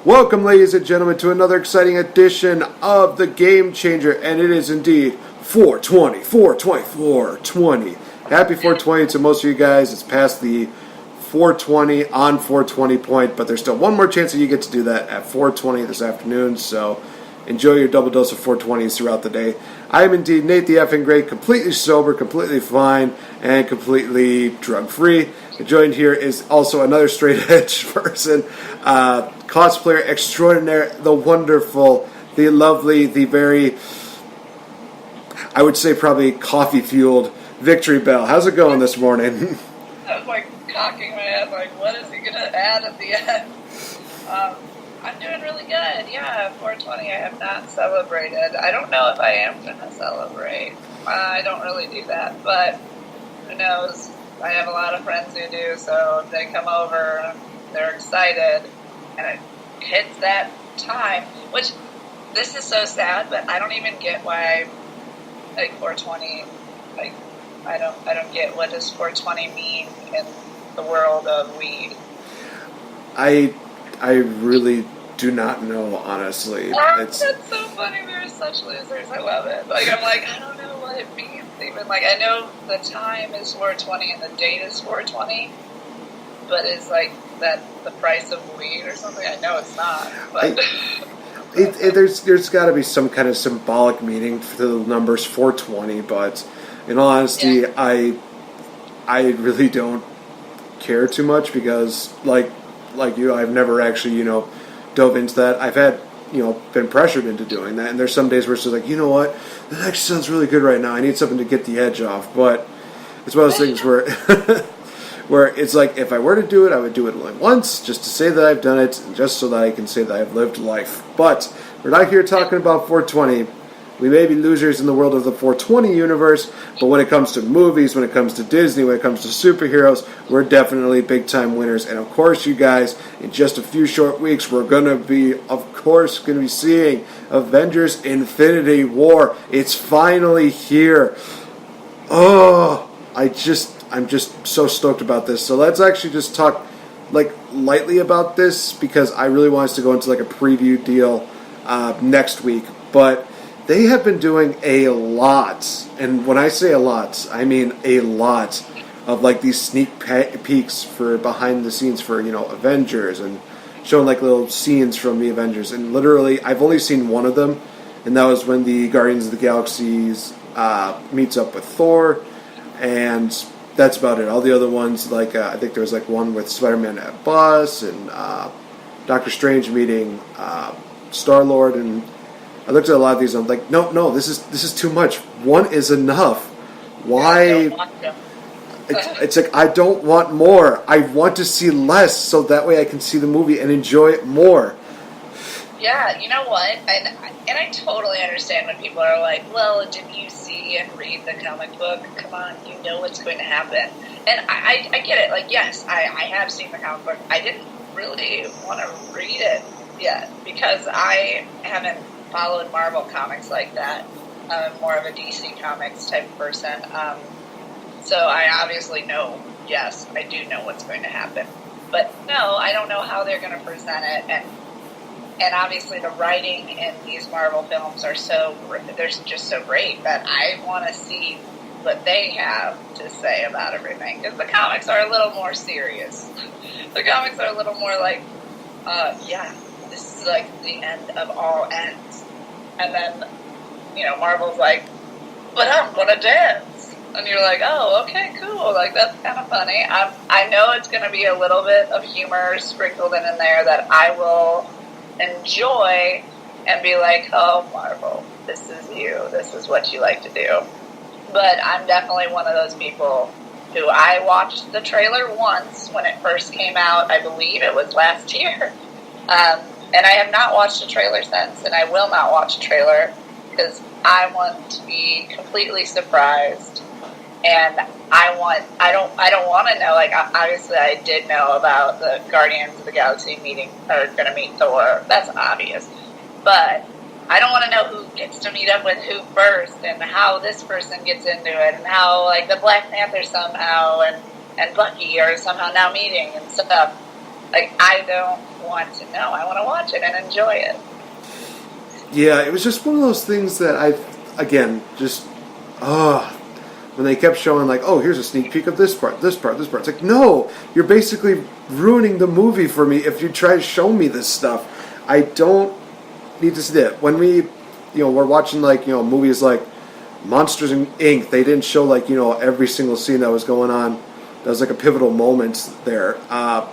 Welcome, ladies and gentlemen, to another exciting edition of the Game Changer, and it is indeed 420, 420, 420. Happy 420 to most of you guys. It's past the 420 on 420 point, but there's still one more chance that you get to do that at 420 this afternoon, so enjoy your double dose of 420s throughout the day. I am indeed Nate the Effing Great, completely sober, completely fine, and completely drug-free. Joined here is also another straight-edge person, cosplayer extraordinaire, the wonderful, the lovely, the very, I would say probably coffee-fueled VicTori Belle. How's it going this morning? I was like cocking my head, like, what is he going to add at the end? I'm doing really good. Yeah, 420 I have not celebrated. I don't know if I am going to celebrate. I don't really do that, but who knows? I have a lot of friends who do, so if they come over, they're excited, and it hits that time, which, this is so sad, but I don't even get why, like, 420, like, I don't get what does 420 mean in the world of weed. I really do not know, honestly. That's so funny. We're such losers. I love it. Like, I'm like, I don't know what it means even. Like, I know the time is 420 and the date is 420, but is like that the price of weed or something? I know it's not. But there's got to be some kind of symbolic meaning to the numbers 420, but in all honesty, yeah. I really don't care too much because, like you, I've never actually, dove into that. I've had, been pressured into doing that, and there's some days where it's just like, you know what, that actually sounds really good right now. I need something to get the edge off, but it's one of those things where where it's like, if I were to do it, I would do it only once, just to say that I've done it, and just so that I can say that I've lived life. But we're not here talking about 420. We may be losers in the world of the 420 universe, but when it comes to movies, when it comes to Disney, when it comes to superheroes, we're definitely big-time winners. And of course, you guys, in just a few short weeks, we're going to be seeing Avengers Infinity War. It's finally here. Oh, I'm just so stoked about this. So let's actually just talk, lightly about this, because I really want us to go into, a preview deal next week. But they have been doing a lot, and when I say a lot, I mean a lot of these sneak peeks for behind the scenes for Avengers, and showing little scenes from the Avengers. And literally, I've only seen one of them, and that was when the Guardians of the Galaxies meets up with Thor, and that's about it. All the other ones, I think there was one with Spider-Man at Bus, and Doctor Strange meeting Star-Lord, and I looked at a lot of these and I'm like, no, this is too much. One is enough. Why? It's like, I don't want more. I want to see less so that way I can see the movie and enjoy it more. Yeah, you know what? And I totally understand when people are like, well, didn't you see and read the comic book? Come on, you know what's going to happen. And I get it. Yes, I have seen the comic book. I didn't really want to read it yet because I haven't followed Marvel comics like that. I'm more of a DC Comics type of person. So I obviously know, yes, I do know what's going to happen. But no, I don't know how they're going to present it. And obviously the writing in these Marvel films they're just so great that I want to see what they have to say about everything. Because the comics are a little more serious. The comics are a little more this is the end of all ends. And then, Marvel's like, but I'm going to dance. And you're like, oh, okay, cool. That's kind of funny. I know it's going to be a little bit of humor sprinkled in there that I will enjoy and be like, oh, Marvel, this is you. This is what you like to do. But I'm definitely one of those people who I watched the trailer once when it first came out. I believe it was last year. And I have not watched a trailer since, and I will not watch a trailer because I want to be completely surprised. And I don't want to know. Obviously, I did know about the Guardians of the Galaxy going to meet Thor. That's obvious. But I don't want to know who gets to meet up with who first, and how this person gets into it, and how the Black Panther somehow and Bucky are somehow now meeting and stuff. Like, I don't want to know. I want to watch it and enjoy it. Yeah, it was just one of those things that again, just, when they kept showing, like, oh, here's a sneak peek of this part, this part, this part. It's like, no, you're basically ruining the movie for me if you try to show me this stuff. I don't need to see that. When we're watching, like, movies like Monsters Inc., they didn't show, like, every single scene that was going on. That was, like, a pivotal moment there. I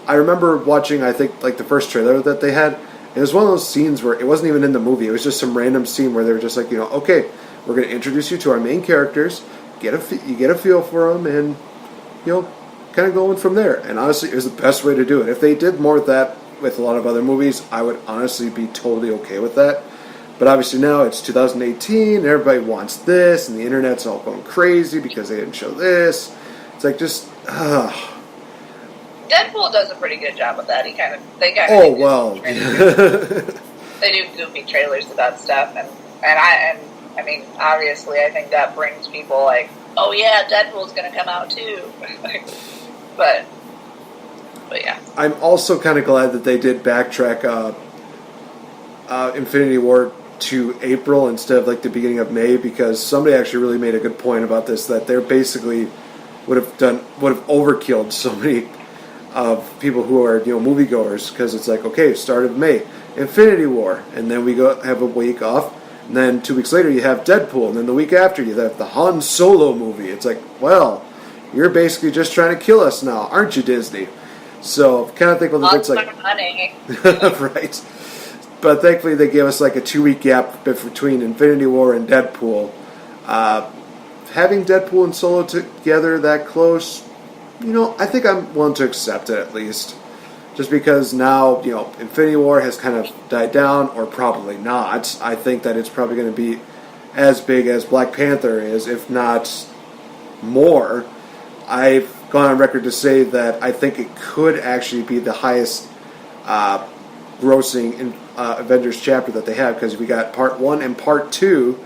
remember watching, I think, like, the first trailer that they had. It was one of those scenes where it wasn't even in the movie. It was just some random scene where they were just like, okay, we're going to introduce you to our main characters, you get a feel for them, and, kind of going from there. And honestly, it was the best way to do it. If they did more of that with a lot of other movies, I would honestly be totally okay with that. But obviously now it's 2018, and everybody wants this, and the internet's all going crazy because they didn't show this. It's like, just, Deadpool does a pretty good job of that. Oh, well. They do goofy trailers about stuff, and I mean, obviously, I think that brings people like, oh yeah, Deadpool's going to come out too. but yeah. I'm also kind of glad that they did backtrack Infinity War to April instead of like the beginning of May, because somebody actually really made a good point about this, that they're basically would have overkilled so many of people who are moviegoers, because it's like, okay, start of May, Infinity War, and then we have a week off, and then 2 weeks later you have Deadpool, and then the week after you have the Han Solo movie. It's like, well, you're basically just trying to kill us now, aren't you, Disney? So kind of think it's like money. Right. But thankfully they gave us like a 2-week gap between Infinity War and Deadpool. Having Deadpool and Solo together that close, I think I'm willing to accept it at least. Just because now, Infinity War has kind of died down, or probably not. I think that it's probably going to be as big as Black Panther is, if not more. I've gone on record to say that I think it could actually be the highest grossing Avengers chapter that they have, because we got Part 1 and Part 2.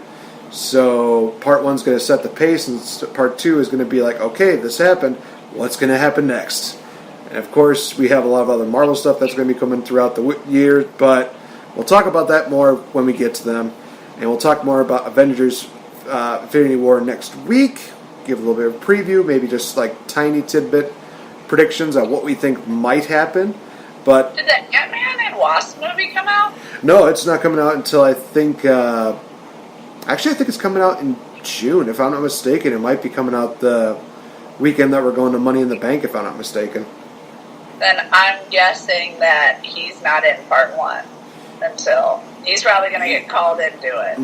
So Part 1's going to set the pace, and Part 2 is going to be like, okay, this happened. What's going to happen next? And of course, we have a lot of other Marvel stuff that's going to be coming throughout the year, but we'll talk about that more when we get to them. And we'll talk more about Avengers Infinity War next week. Give a little bit of a preview, maybe just like tiny tidbit predictions on what we think might happen. But did the Ant-Man and Wasp movie come out? No, it's not coming out until I think... actually, I think it's coming out in June, if I'm not mistaken. It might be coming out the weekend that we're going to Money in the Bank, if I'm not mistaken. Then I'm guessing that he's not in Part 1 until... He's probably going to get called in to do it.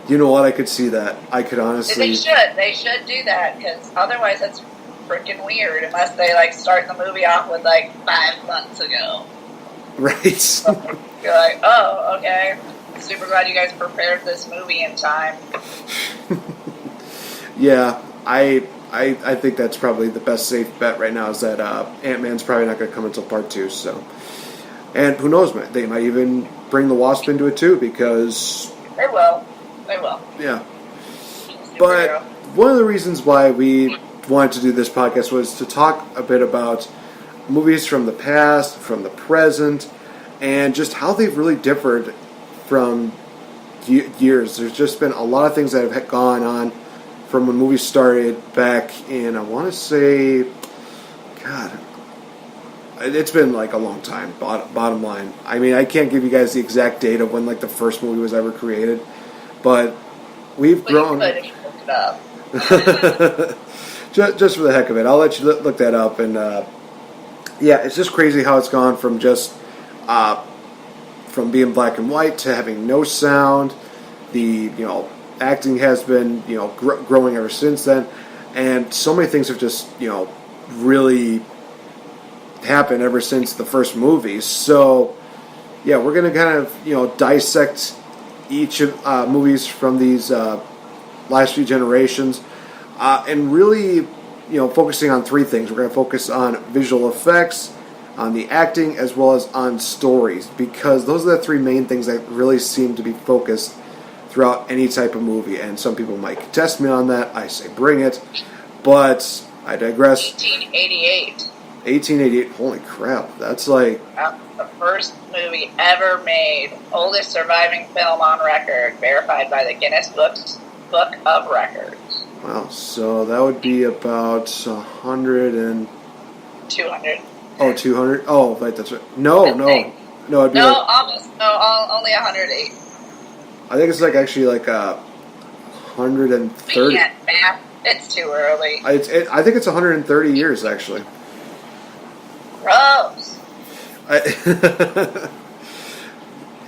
You know what? I could see that. I could honestly... They should do that, because otherwise that's freaking weird, unless they, like, start the movie off with, like, 5 months ago. Right. You're like, oh, okay. Super glad you guys prepared this movie in time. Yeah, I think that's probably the best safe bet right now, is that Ant-Man's probably not going to come until Part 2, so... And who knows, they might even bring the Wasp into it too, because... They will. Yeah. But one of the reasons why we wanted to do this podcast was to talk a bit about movies from the past, from the present, and just how they've really differed from years. There's just been a lot of things that have gone on from when movies started back in, I want to say, God, it's been like a long time, bottom line. I mean, I can't give you guys the exact date of when like the first movie was ever created, but we've grown. You could if you looked it up. just for the heck of it. I'll let you look that up. And yeah, it's just crazy how it's gone from just from being black and white to having no sound. The acting has been growing ever since then, and so many things have just really happened ever since the first movie. So yeah, we're gonna kind of dissect each of movies from these last few generations, and really focusing on 3 things. We're going to focus on visual effects, on the acting, as well as on stories, because those are the 3 main things that really seem to be focused throughout any type of movie. And some people might contest me on that. I say bring it, but I digress. 1888. 1888. Holy crap! That's like The first movie ever made, oldest surviving film on record, verified by the Guinness Book of Records. wow. So that would be about 100 and 200. oh 200. Oh, right. That's right. No. It'd be No, like, almost. No, only 108. I think it's like actually like 130. We can't math. It's too early. I think it's 130 years actually. Gross.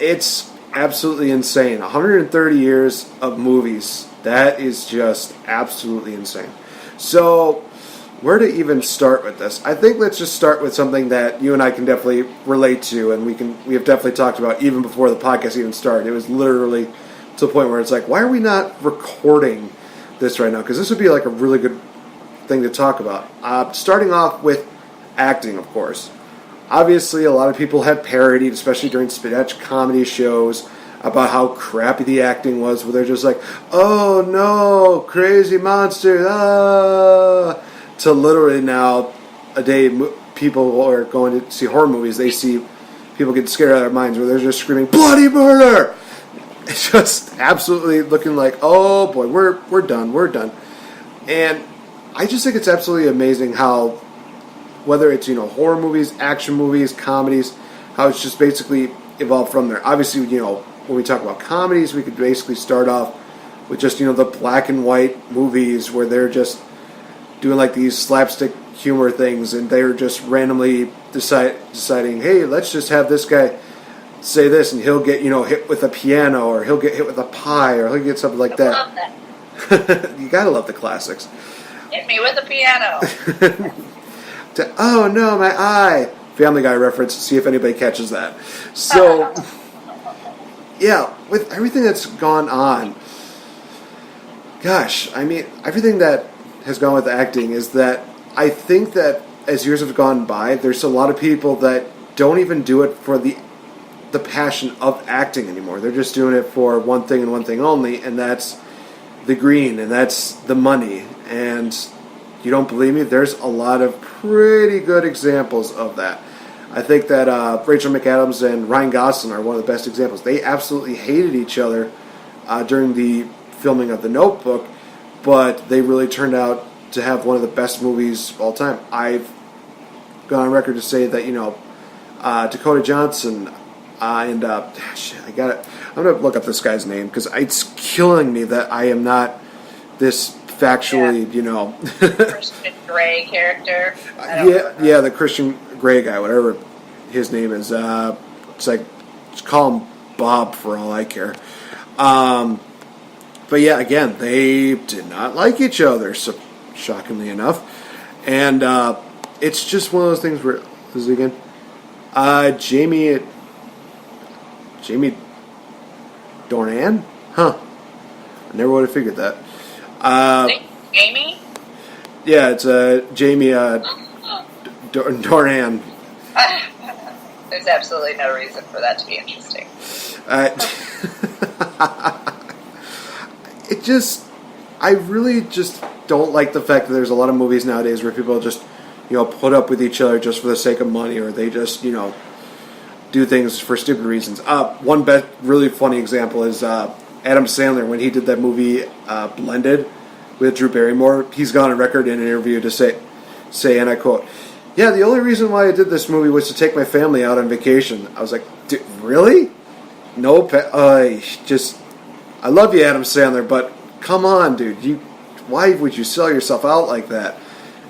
It's absolutely insane. 130 years of movies. That is just absolutely insane. So, where to even start with this? I think let's just start with something that you and I can definitely relate to, and we have definitely talked about even before the podcast even started. It was literally to the point where it's like, why are we not recording this right now? Because this would be like a really good thing to talk about. Starting off with acting, of course. Obviously, a lot of people have parodied, especially during sketch comedy shows, about how crappy the acting was, where they're just like, oh no, crazy monster, ah, to literally now, a day, people are going to see horror movies, they see people get scared out of their minds, where they're just screaming, bloody murder! It's just absolutely looking like, oh boy, we're done. And I just think it's absolutely amazing how, whether it's, horror movies, action movies, comedies, how it's just basically evolved from there. Obviously, when we talk about comedies, we could basically start off with just, the black and white movies where they're just doing like these slapstick humor things, and they're just randomly deciding, hey, let's just have this guy say this, and he'll get, hit with a piano, or he'll get hit with a pie, or he'll get something like that. Love that. You gotta love the classics. Hit me with a piano. Oh no, my eye! Family Guy reference, see if anybody catches that. So, yeah, with everything that's gone on, gosh, I mean, everything that has gone with acting is that I think that as years have gone by, there's a lot of people that don't even do it for the passion of acting anymore. They're just doing it for one thing and one thing only, and that's the green, and that's the money. And you don't believe me? There's a lot of pretty good examples of that. I think that Rachel McAdams and Ryan Gosling are one of the best examples. They absolutely hated each other during the filming of The Notebook, but they really turned out to have one of the best movies of all time. I've gone on record to say that, Dakota Johnson and I got it. I'm going to look up this guy's name because it's killing me that I am not this factually, Christian Grey character. Yeah, the Christian Grey guy, whatever his name is. It's like, just call him Bob for all I care. But yeah, again, they did not like each other, so shockingly enough. And it's just one of those things where, this is again, Jamie Dornan? Huh. I never would have figured that. Jamie? Yeah, it's Jamie Dornan. There's absolutely no reason for that to be interesting. I really just don't like the fact that there's a lot of movies nowadays where people just, put up with each other just for the sake of money, or they just, do things for stupid reasons. One really funny example is Adam Sandler, when he did that movie Blended with Drew Barrymore. He's gone on record in an interview to say, and I quote, "Yeah, the only reason why I did this movie was to take my family out on vacation." I was like, dude, really? No, I love you, Adam Sandler, but come on, dude. Why would you sell yourself out like that?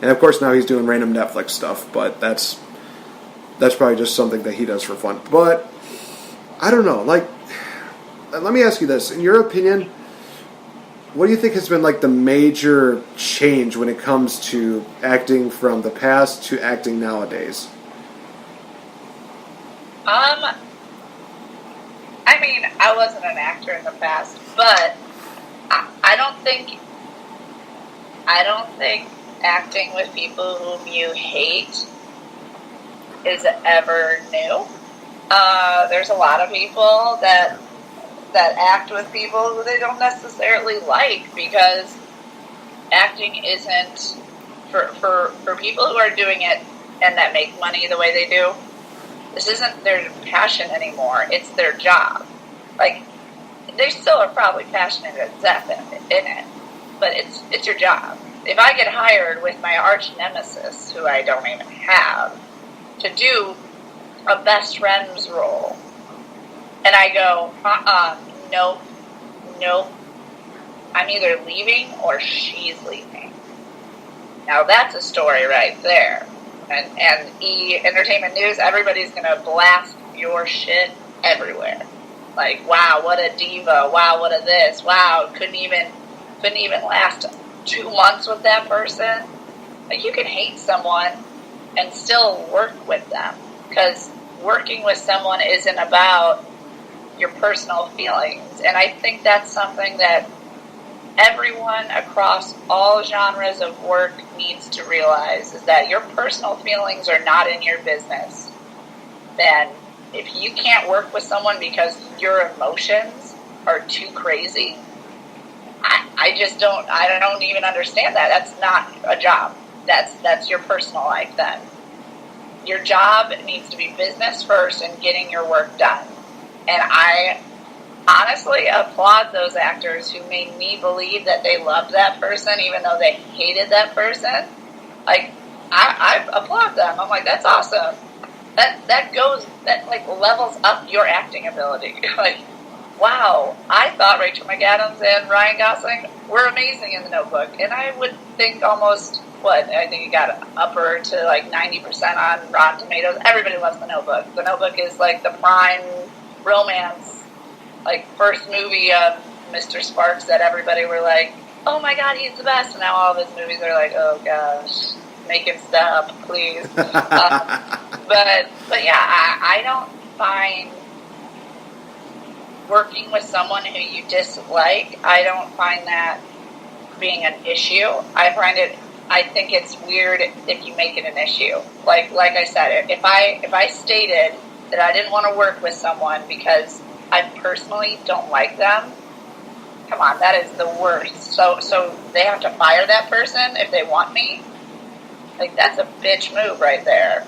And of course now he's doing random Netflix stuff, but that's probably just something that he does for fun. But I don't know. Like, let me ask you this: in your opinion, what do you think has been like the major change when it comes to acting from the past to acting nowadays? I mean, I wasn't an actor in the past, but I don't think acting with people whom you hate is ever new. There's a lot of people that act with people who they don't necessarily like, because acting isn't for people who are doing it and that make money the way they do. This isn't their passion anymore. It's their job. Like, they still are probably passionate as death in it, but it's your job. If I get hired with my arch nemesis, who I don't even have, to do a best friend's role, and I go, nope, I'm either leaving or she's leaving. Now that's a story right there. And Entertainment News, everybody's going to blast your shit everywhere. Like, wow, what a diva. Wow, what a this. Wow, couldn't even last 2 months with that person. Like, you can hate someone and still work with them, because working with someone isn't about your personal feelings. And I think that's something that everyone across all genres of work needs to realize, is that your personal feelings are not in your business. Then if you can't work with someone because your emotions are too crazy, I don't even understand that. That's not a job. That's your personal life then. Your job needs to be business first and getting your work done. And I honestly applaud those actors who made me believe that they loved that person even though they hated that person. Like, I applaud them. I'm like, that's awesome. That like levels up your acting ability. Like, wow, I thought Rachel McAdams and Ryan Gosling were amazing in The Notebook, and I would think almost, I think it got upper to like 90% on Rotten Tomatoes. Everybody loves The Notebook. The Notebook is like the prime romance, like, first movie of Mr. Sparks that everybody were like, oh my god, he's the best. And now all of his movies are like, oh gosh, make him stop, please. But yeah, I don't find working with someone who you dislike, I don't find that being an issue. I think it's weird if you make it an issue. Like I said, if I stated that I didn't want to work with someone because I personally don't like them, come on, that is the worst. So they have to fire that person if they want me? Like, that's a bitch move right there.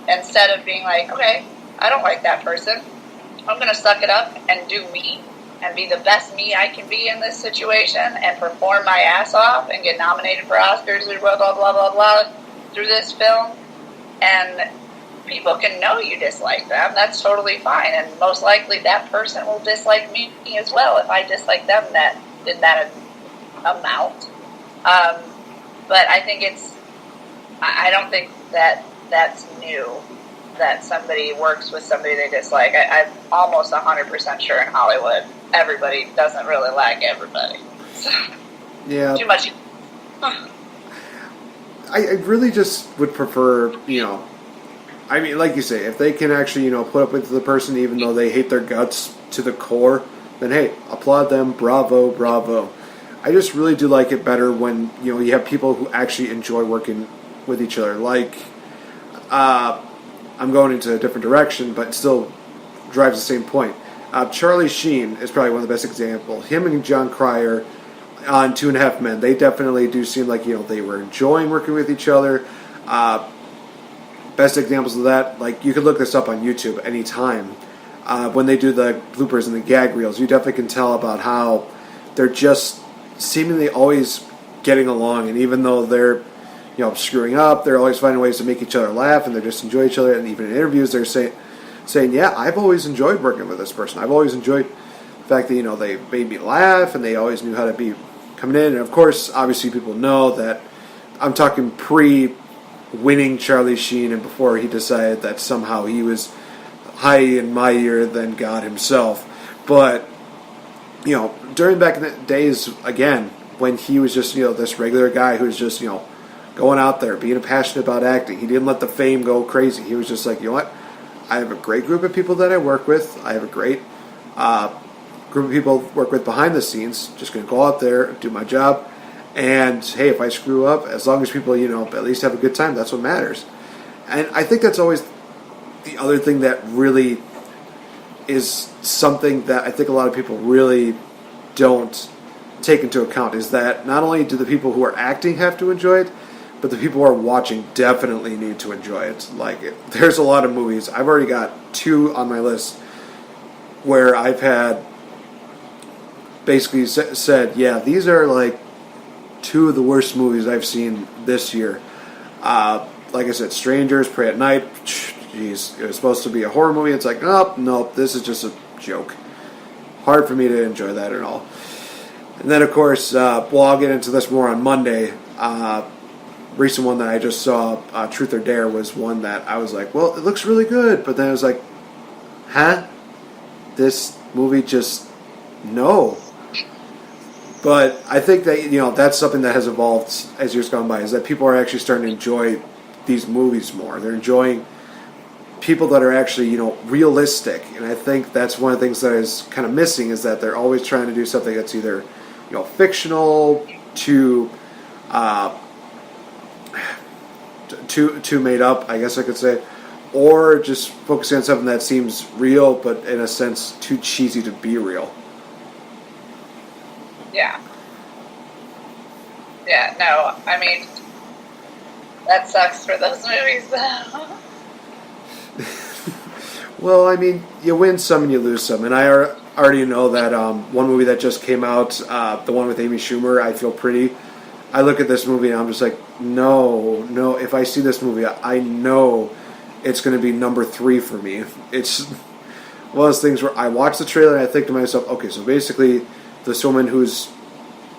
Instead of being like, okay, I don't like that person, I'm going to suck it up and do me and be the best me I can be in this situation and perform my ass off and get nominated for Oscars or blah, blah, blah, blah, blah through this film. And people can know you dislike them. That's totally fine. And most likely that person will dislike me as well if I dislike them in that amount. But I think I don't think that's new, that somebody works with somebody they dislike. I'm almost 100% sure in Hollywood everybody doesn't really like everybody. So, yeah. Too much. I really just would prefer, I mean, like you say, if they can actually, put up with the person even though they hate their guts to the core, then hey, applaud them, bravo, bravo. I just really do like it better when, you have people who actually enjoy working with each other. Like, I'm going into a different direction, but still drives the same point. Charlie Sheen is probably one of the best examples. Him and John Cryer on Two and a Half Men, they definitely do seem like, they were enjoying working with each other. Best examples of that, like, you could look this up on YouTube anytime. When they do the bloopers and the gag reels, you definitely can tell about how they're just seemingly always getting along, and even though they're screwing up, they're always finding ways to make each other laugh, and they just enjoy each other. And even in interviews, they're saying, yeah, I've always enjoyed working with this person. I've always enjoyed the fact that, they made me laugh, and they always knew how to be coming in. And of course, obviously, people know that I'm talking pre-winning Charlie Sheen and before he decided that somehow he was higher and mightier than God himself. But, during back in the days, again, when he was just, this regular guy who was just, going out there, being passionate about acting. He didn't let the fame go crazy. He was just like, you know what? I have a great group of people that I work with. I have a great group of people I work with behind the scenes. Just going to go out there, do my job. And, hey, if I screw up, as long as people, at least have a good time, that's what matters. And I think that's always the other thing that really is something that I think a lot of people really don't take into account, is that not only do the people who are acting have to enjoy it, but the people who are watching definitely need to enjoy it. Like, there's a lot of movies. I've already got 2 on my list where I've had basically said, yeah, these are like 2 of the worst movies I've seen this year. Like I said, Strangers, Pray at Night. Jeez, it was supposed to be a horror movie. It's like, nope, this is just a joke. Hard for me to enjoy that at all. And then, of course, well, I'll get into this more on Monday. Recent one that I just saw, Truth or Dare, was one that I was like, well, it looks really good. But then I was like, huh? This movie just, no. But I think that, that's something that has evolved as years gone by, is that people are actually starting to enjoy these movies more. They're enjoying people that are actually, realistic. And I think that's one of the things that is kind of missing, is that they're always trying to do something that's either, fictional, too made up, I guess I could say, or just focusing on something that seems real, but in a sense too cheesy to be real. Yeah. Yeah, no, I mean, that sucks for those movies, though. Well, I mean, you win some and you lose some, and I already know that one movie that just came out, the one with Amy Schumer, I Feel Pretty, I look at this movie and I'm just like, no, if I see this movie, I know it's going to be number 3 for me. It's one of those things where I watch the trailer and I think to myself, okay, so basically this woman who's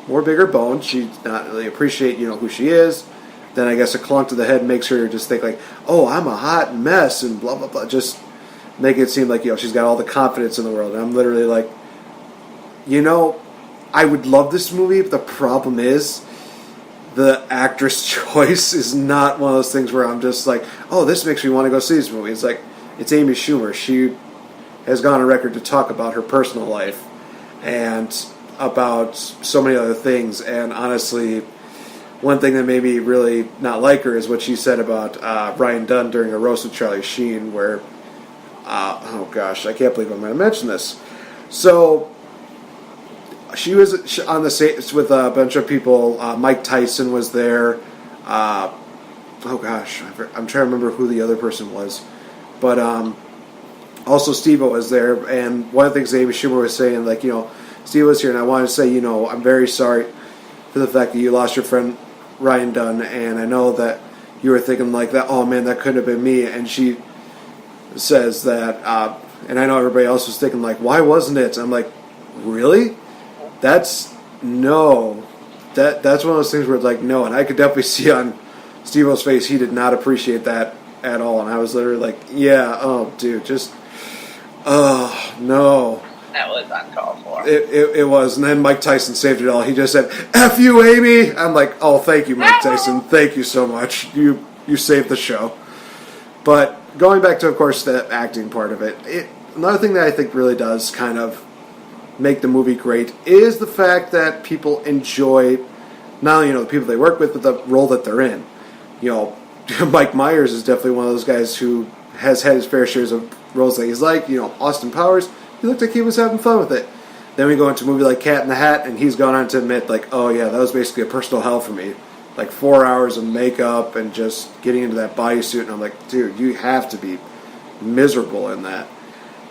more bigger boned, she not really appreciate, who she is. Then I guess a clunk to the head makes her just think like, oh, I'm a hot mess and blah, blah, blah. Just make it seem like, she's got all the confidence in the world. And I'm literally like, I would love this movie, but the problem is the actress choice is not one of those things where I'm just like, oh, this makes me want to go see this movie. It's like, it's Amy Schumer. She has gone on record to talk about her personal life and about so many other things. And honestly, one thing that made me really not like her is what she said about Ryan Dunn during a roast with Charlie Sheen, where, oh gosh, I can't believe I'm going to mention this. So, she was on the stage with a bunch of people. Mike Tyson was there. Oh gosh, I'm trying to remember who the other person was. But also Steve-O was there. And one of the things Amy Schumer was saying, like, Steve was here, and I wanted to say, I'm very sorry for the fact that you lost your friend Ryan Dunn, and I know that you were thinking like that, oh man, that couldn't have been me. And she says that, and I know everybody else was thinking like, why wasn't it? And I'm like, really? That's one of those things where it's like, no. And I could definitely see on Steve-O's face, he did not appreciate that at all. And I was literally like, yeah, oh dude, just, oh no. That was uncalled for. It was. And then Mike Tyson saved it all. He just said, F you, Amy! I'm like, oh, thank you, Mike Tyson. Thank you so much. You saved the show. But going back to, of course, the acting part of it, another thing that I think really does kind of make the movie great is the fact that people enjoy not only, the people they work with, but the role that they're in. Mike Myers is definitely one of those guys who has had his fair shares of roles that he's like. Austin Powers, he looked like he was having fun with it. Then we go into a movie like Cat in the Hat, and he's gone on to admit, like, oh yeah, that was basically a personal hell for me. Like 4 hours of makeup and just getting into that bodysuit, and I'm like, dude, you have to be miserable in that.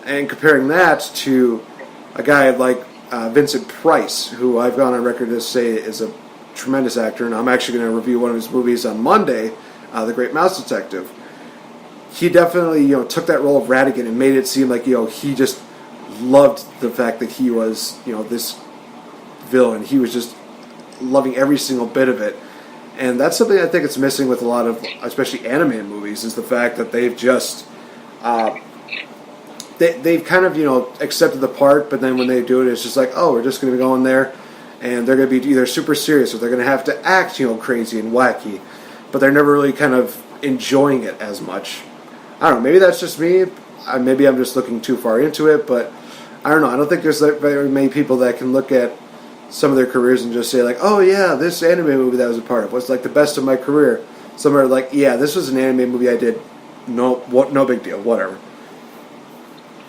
And comparing that to a guy like Vincent Price, who I've gone on record to say is a tremendous actor, and I'm actually going to review one of his movies on Monday, The Great Mouse Detective. He definitely, took that role of Ratigan and made it seem like, he just loved the fact that he was, this villain. He was just loving every single bit of it. And that's something I think it's missing with a lot of, especially anime movies, is the fact that they've just, they've kind of, accepted the part, but then when they do it, it's just like, oh, we're just going to be going there, and they're going to be either super serious or they're going to have to act, crazy and wacky, but they're never really kind of enjoying it as much. I don't know, maybe that's just me. Maybe I'm just looking too far into it, but I don't know. I don't think there's very many people that can look at some of their careers and just say like, oh yeah, this anime movie that I was a part of was like the best of my career. Some are like, yeah, this was an anime movie I did. No big deal, whatever.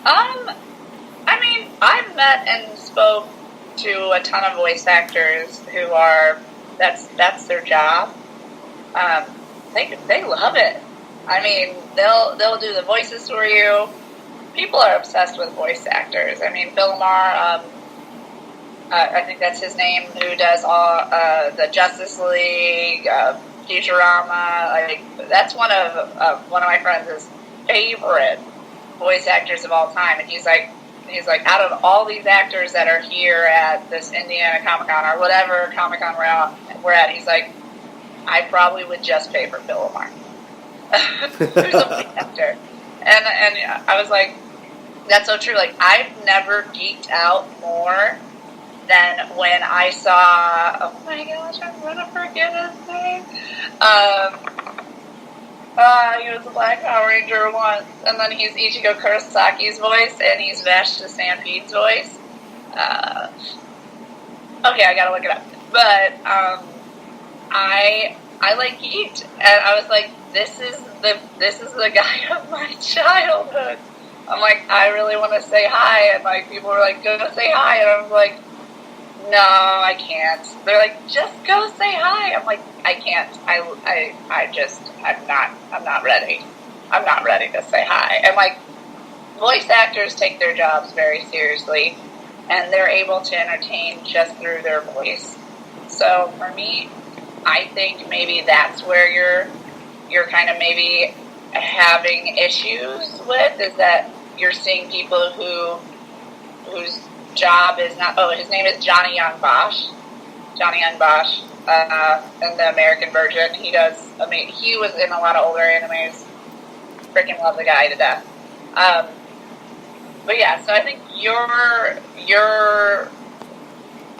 I mean, I've met and spoke to a ton of voice actors who are, that's their job. they love it. I mean, they'll do the voices for you. People are obsessed with voice actors. I mean, Bill Maher, I think that's his name, who does all the Justice League, Futurama. Like, that's one of my friends' favorite voice actors of all time, and he's like, out of all these actors that are here at this Indiana Comic-Con or whatever Comic-Con we're at, he's like, I probably would just pay for Bill Maher. Who's a voice actor. And I was like, that's so true. Like, I've never geeked out more than when I saw, oh my gosh, I'm gonna forget his name. He was a Black Power Ranger once, and then he's Ichigo Kurosaki's voice, and he's Vash the Stampede's voice. Okay, I gotta look it up. But I like geeked, and I was like, this is the guy of my childhood. I'm like, I really want to say hi, and like people were like, go say hi, and I was like, no, I can't. They're like, just go say hi. I'm like, I can't. I'm not ready. I'm not ready to say hi. And like, voice actors take their jobs very seriously, and they're able to entertain just through their voice. So for me, I think maybe that's where you're kind of maybe having issues with, is that you're seeing people whose job is not, his name is Johnny Young Bosch. Johnny Young Bosch, in the American version. He was in a lot of older animes. Freaking love the guy to death. But yeah, so I think your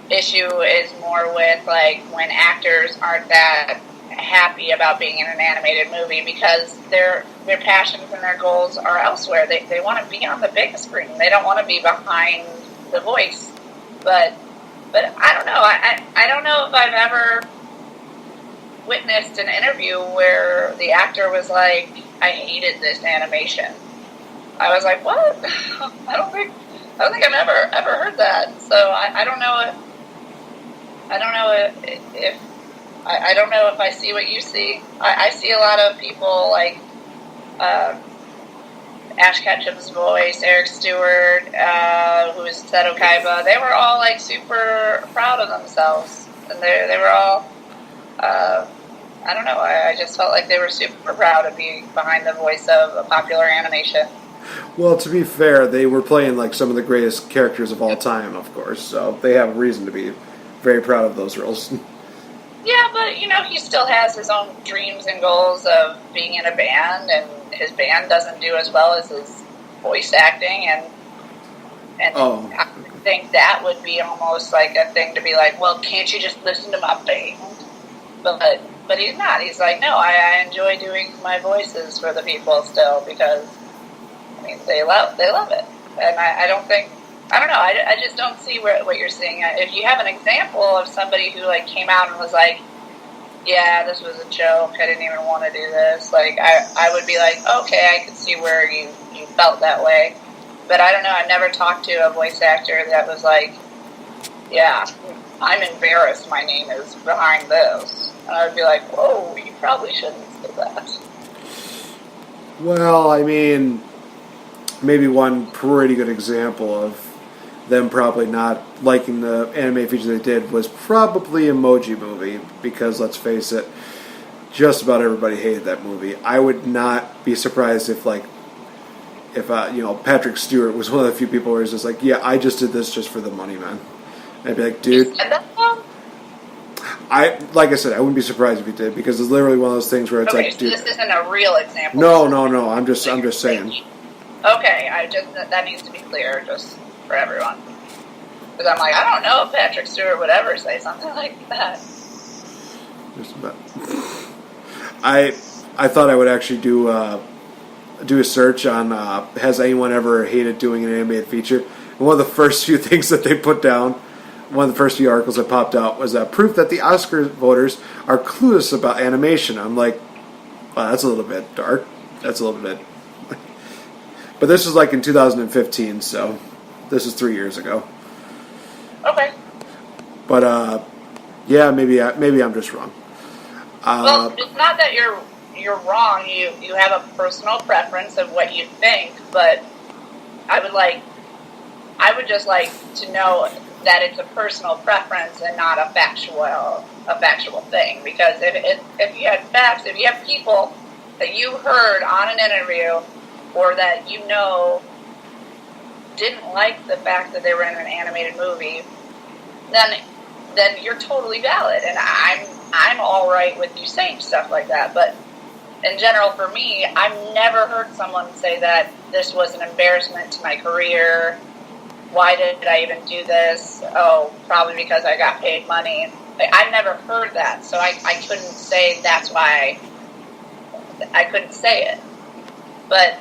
issue is more with like when actors aren't that happy about being in an animated movie because their passions and their goals are elsewhere. They want to be on the big screen. They don't want to be behind the voice. But I don't know. I don't know if I've ever witnessed an interview where the actor was like, I hated this animation. I was like, what? I don't think I've ever heard that. So I don't know if I see what you see. I see a lot of people like Ash Ketchum's voice, Eric Stewart, who is Seto Kaiba. They were all like super proud of themselves, and they were all. I don't know. I just felt like they were super proud of being behind the voice of a popular animation. Well, to be fair, they were playing like some of the greatest characters of all time, of course, so they have a reason to be very proud of those roles. Yeah, but, he still has his own dreams and goals of being in a band, and his band doesn't do as well as his voice acting, and I think that would be almost like a thing to be like, well, can't you just listen to my band? But he's not. He's like, no, I enjoy doing my voices for the people still, because, they love it. And I don't know, I just don't see what you're seeing. If you have an example of somebody who, like, came out and was like, yeah, this was a joke, I didn't even want to do this, like, I would be like, okay, I can see where you felt that way. But I don't know, I've never talked to a voice actor that was like, yeah, I'm embarrassed my name is behind this. And I would be like, whoa, you probably shouldn't say that. Well, maybe one pretty good example of them probably not liking the anime feature they did was probably Emoji Movie, because let's face it, just about everybody hated that movie. I would not be surprised if Patrick Stewart was one of the few people where he's just like, yeah, I just did this just for the money, man. And I'd be like, dude. Like I said, I wouldn't be surprised if he did, because it's literally one of those things where it's like, so dude. This isn't a real example. No. I'm just saying. Okay, that needs to be clear just for everyone. Because I'm like, I don't know if Patrick Stewart would ever say something like that. Just about. I thought I would actually do a search on has anyone ever hated doing an animated feature. And one of the first few things that they put down, one of the first few articles that popped out was proof that the Oscar voters are clueless about animation. I'm like, wow, that's a little bit dark. That's a little bit. But this was like in 2015, so this is 3 years ago. Okay. But yeah, maybe I'm just wrong. Well, it's not that you're wrong. You have a personal preference of what you think, but I would just like to know that it's a personal preference and not a factual thing. Because if you had facts, if you have people that you heard on an interview or that you know didn't like the fact that they were in an animated movie, then you're totally valid, and I'm all right with you saying stuff like that. But in general, for me, I've never heard someone say that this was an embarrassment to my career. Why did I even do this? Oh, probably because I got paid money. I've never heard that, so I couldn't say that's why I couldn't say it. But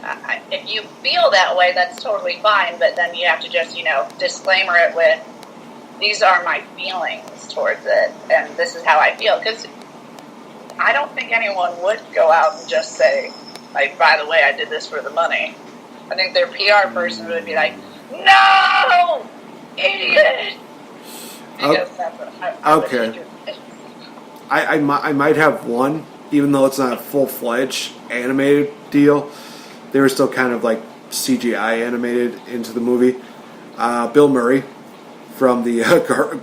if you feel that way, that's totally fine, but then you have to just, disclaimer it with, these are my feelings towards it, and this is how I feel. Because I don't think anyone would go out and just say, like, by the way, I did this for the money. I think their PR person would be like, no! Idiot! Because that's what I would okay. do. I might have one, even though it's not a full-fledged animated deal. They were still kind of like CGI animated into the movie. Bill Murray from the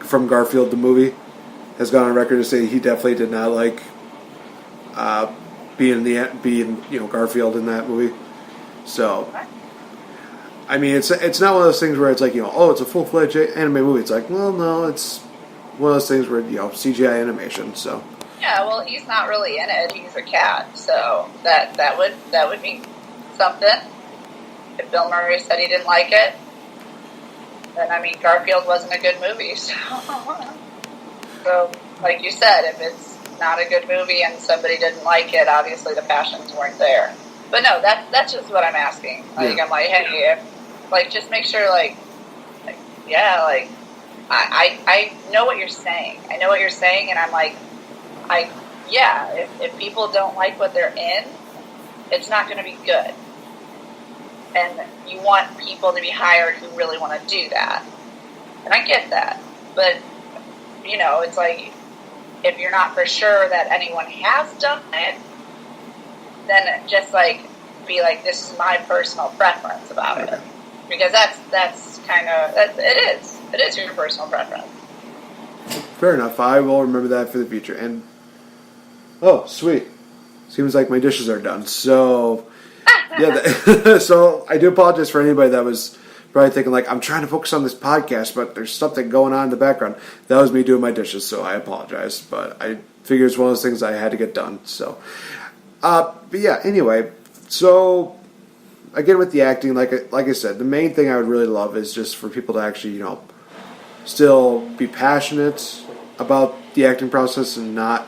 from Garfield the movie has gone on record to say he definitely did not like being Garfield in that movie. So, I mean, it's not one of those things where it's like it's a full-fledged anime movie. It's like, well, no, it's one of those things where CGI animation. So yeah, well, he's not really in it. He's a cat, so that would be something. If Bill Murray said he didn't like it, then Garfield wasn't a good movie. So like you said, if it's not a good movie and somebody didn't like it, obviously the passions weren't there. But no, that's just what I'm asking. Like, yeah. I'm like, hey, just make sure, I know what you're saying. I know what you're saying, and I'm like, if people don't like what they're in, it's not going to be good. And you want people to be hired who really want to do that. And I get that. But, it's like, if you're not for sure that anyone has done it, then just, be like, this is my personal preference about it. Because that's kind of, it is your personal preference. Fair enough. I will remember that for the future. And, oh, sweet. Seems like my dishes are done. So, yeah. So, I do apologize for anybody that was probably thinking, I'm trying to focus on this podcast, but there's something going on in the background. That was me doing my dishes, so I apologize. But I figure it's one of those things I had to get done. So, but yeah, anyway. So, again, with the acting, like I said, the main thing I would really love is just for people to actually, still be passionate about the acting process and not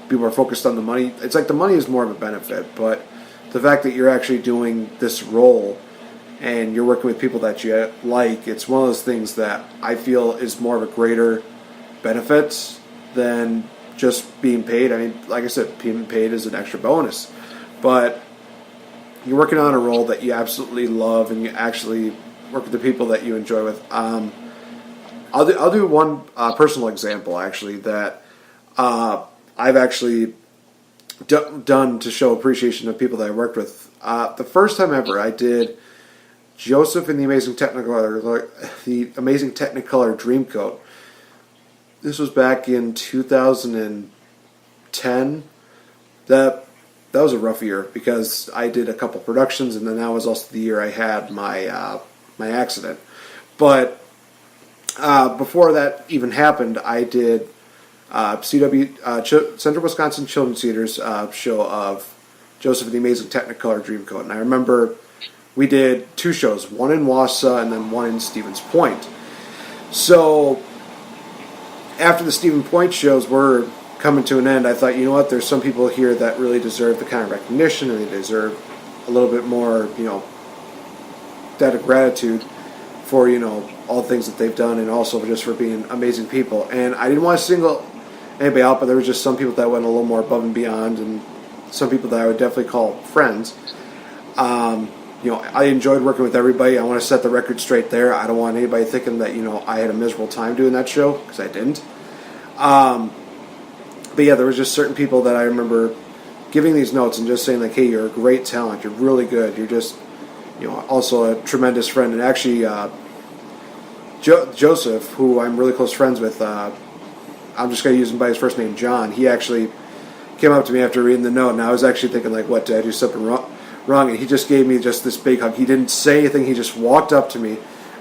be more focused on the money. It's like the money is more of a benefit, but the fact that you're actually doing this role and you're working with people that you like, it's one of those things that I feel is more of a greater benefit than just being paid. I mean, like I said, being paid is an extra bonus, but you're working on a role that you absolutely love and you actually work with the people that you enjoy with. I'll do one personal example, actually, that I've actually done to show appreciation of people that I worked with. The first time ever, I did Joseph in the Amazing Technicolor Dreamcoat. This was back in 2010. That was a rough year because I did a couple productions, and then that was also the year I had my my accident. But before that even happened, I did Central Wisconsin Children's Theater's show of Joseph and the Amazing Technicolor Dreamcoat. And I remember we did two shows, one in Wausau and then one in Stevens Point. So after the Stevens Point shows were coming to an end, I thought, there's some people here that really deserve the kind of recognition and they deserve a little bit more, debt of gratitude for, all the things that they've done and also just for being amazing people. And I didn't want to single anybody out, but there was just some people that went a little more above and beyond and some people that I would definitely call friends. I enjoyed working with everybody. I want to set the record straight there. I don't want anybody thinking that, I had a miserable time doing that show, because I didn't. But yeah, there was just certain people that I remember giving these notes and just saying like, "Hey, you're a great talent. You're really good. You're just, also a tremendous friend." And actually, Joseph, who I'm really close friends with, I'm just going to use him by his first name, John. He actually came up to me after reading the note, and I was actually thinking like, "What, did I do something wrong?" And he just gave me just this big hug. He didn't say anything. He just walked up to me.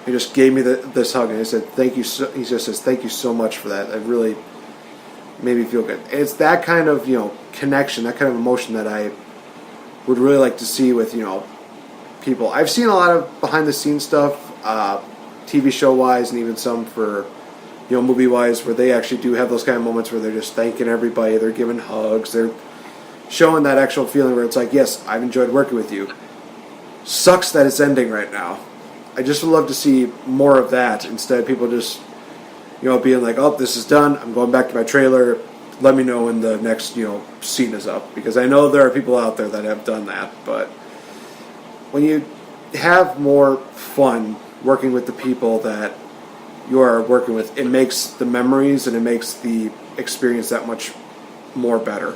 He just gave me this hug, and he said, "Thank you." He just says, "Thank you so much for that. It really made me feel good." It's that kind of connection, that kind of emotion that I would really like to see with people. I've seen a lot of behind the scenes stuff, TV show wise, and even some for movie wise, where they actually do have those kind of moments where they're just thanking everybody, they're giving hugs, they're showing that actual feeling where it's like, yes, I've enjoyed working with you. Sucks that it's ending right now. I just would love to see more of that instead of people just being like, "Oh, this is done. I'm going back to my trailer. Let me know when the next scene is up," because I know there are people out there that have done that. But when you have more fun working with the people that you are working with, it makes the memories and it makes the experience that much more better.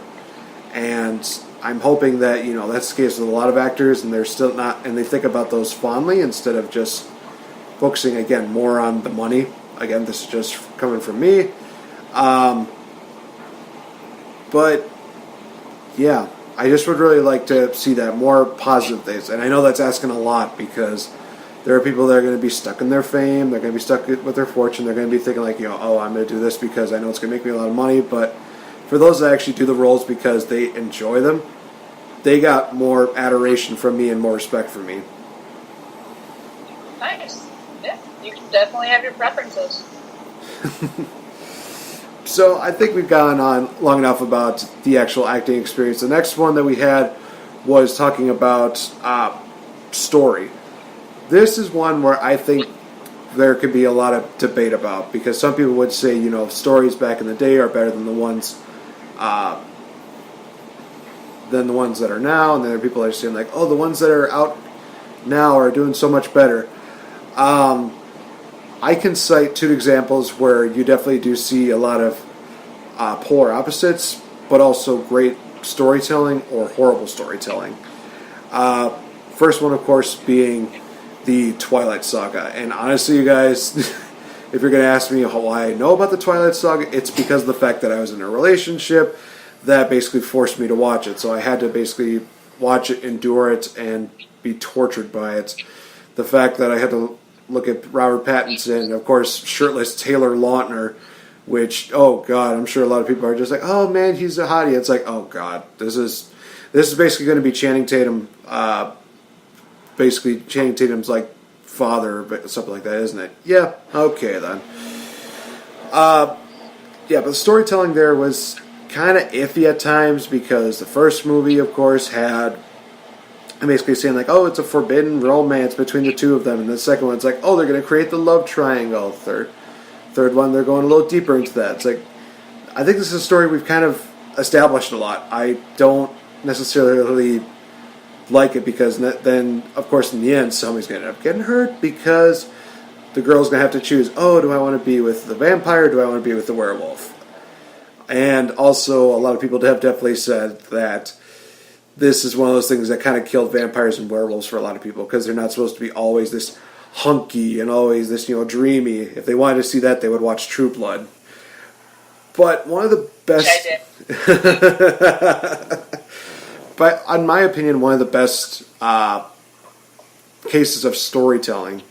And I'm hoping that that's the case with a lot of actors, and they're still not, and they think about those fondly instead of just focusing again more on the money. Again, this is just coming from me. But yeah, I just would really like to see that more positive things. And I know that's asking a lot because there are people that are going to be stuck in their fame. They're going to be stuck with their fortune. They're going to be thinking like, "Oh, I'm going to do this because I know it's going to make me a lot of money." But for those that actually do the roles because they enjoy them, they got more adoration from me and more respect from me. Nice. Yeah, you can definitely have your preferences. So I think we've gone on long enough about the actual acting experience. The next one that we had was talking about story. This is one where I think there could be a lot of debate about, because some people would say, stories back in the day are better than the ones that are now, and then there are people that are saying like, "Oh, the ones that are out now are doing so much better." I can cite two examples where you definitely do see a lot of polar opposites, but also great storytelling or horrible storytelling. First one, of course, being the Twilight Saga. And honestly, you guys, if you're going to ask me why I know about the Twilight Saga, it's because of the fact that I was in a relationship that basically forced me to watch it. So I had to basically watch it, endure it, and be tortured by it. The fact that I had to look at Robert Pattinson, of course, shirtless Taylor Lautner, which, oh God, I'm sure a lot of people are just like, "Oh man, he's a hottie." It's like, oh God, this is basically going to be Channing Tatum, basically Channing Tatum's like father, but something like that, isn't it? Yeah, okay then. Yeah, but the storytelling there was kind of iffy at times because the first movie, of course, had basically saying like, "Oh, it's a forbidden romance between the two of them," and the second one's like, "Oh, they're going to create the love triangle." Third one, they're going a little deeper into that. It's like, I think this is a story we've kind of established a lot. I don't necessarily like it because then, of course, in the end, somebody's going to end up getting hurt because the girl's going to have to choose, "Oh, do I want to be with the vampire or do I want to be with the werewolf?" And also, a lot of people have definitely said that this is one of those things that kind of killed vampires and werewolves for a lot of people because they're not supposed to be always this hunky and always this, dreamy. If they wanted to see that, they would watch True Blood. But one of the best... But in my opinion, one of the best cases of storytelling,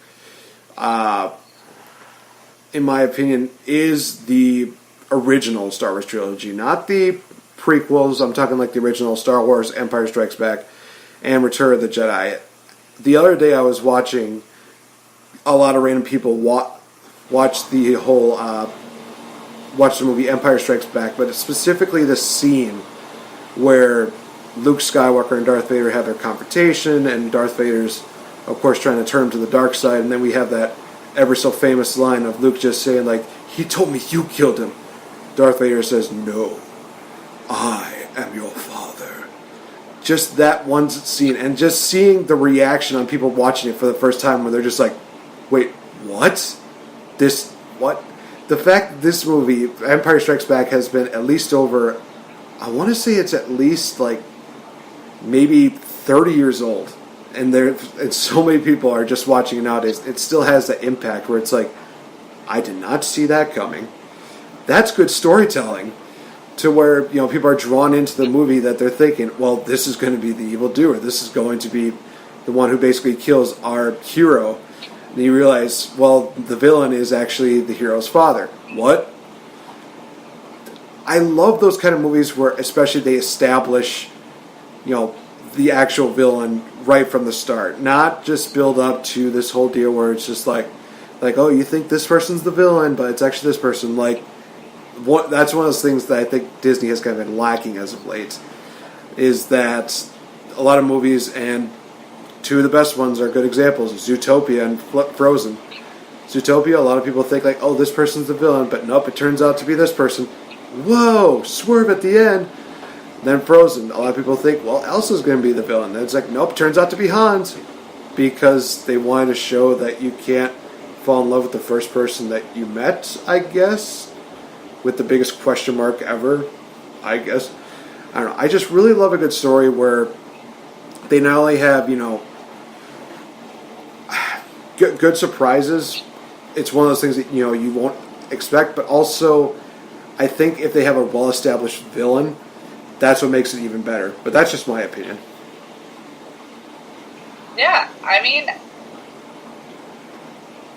in my opinion, is the original Star Wars trilogy. Not the prequels. I'm talking like the original Star Wars, Empire Strikes Back, and Return of the Jedi. The other day I was watching a lot of random people watch the whole watch the movie Empire Strikes Back, but specifically the scene where Luke Skywalker and Darth Vader have their confrontation, and Darth Vader's, of course, trying to turn him to the dark side, and then we have that ever so famous line of Luke just saying, like, "He told me you killed him." Darth Vader says, "No, I am your father." Just that one scene, and just seeing the reaction on people watching it for the first time, where they're just like, "Wait, what? This, what?" the fact that this movie, Empire Strikes Back, has been at least over, I want to say it's at least like maybe 30 years old, and so many people are just watching it nowadays. It still has that impact where it's like, I did not see that coming. That's good storytelling. To where, you know, people are drawn into the movie that they're thinking, well, this is going to be the evildoer. This is going to be the one who basically kills our hero. And you realize, well, the villain is actually the hero's father. What? I love those kind of movies where, especially, they establish, you know, the actual villain right from the start. Not just build up to this whole deal where it's just like, oh, you think this person's the villain, but it's actually this person. Like, that's one of those things that I think Disney has kind of been lacking as of late, is that a lot of movies, and two of the best ones are good examples, Zootopia and Frozen. Zootopia, a lot of people think like, oh, this person's the villain, but nope, it turns out to be this person. Whoa, swerve at the end. Then Frozen, a lot of people think, well, Elsa's going to be the villain. And it's like, nope, turns out to be Hans, because they wanted to show that you can't fall in love with the first person that you met, I guess. With the biggest question mark ever, I guess. I don't know. I just really love a good story where they not only have, you know, good surprises. It's one of those things that, you know, you won't expect, but also I think if they have a well-established villain, that's what makes it even better. But that's just my opinion. Yeah, I mean,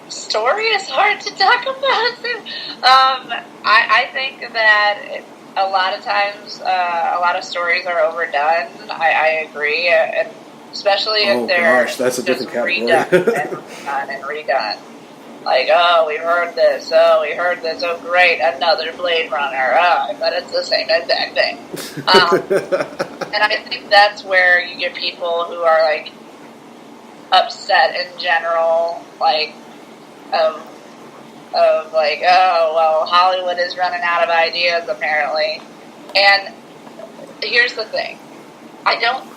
story is hard to talk about. I think that a lot of times, a lot of stories are overdone. I agree, and especially if they're that's a different category. redone and redone. Like, oh, we heard this. Oh, we heard this. Oh, great, another Blade Runner. Oh, but it's the same exact thing. And I think that's where you get people who are like upset in general, like. Of like, oh, well, Hollywood is running out of ideas, apparently. And here's the thing. I don't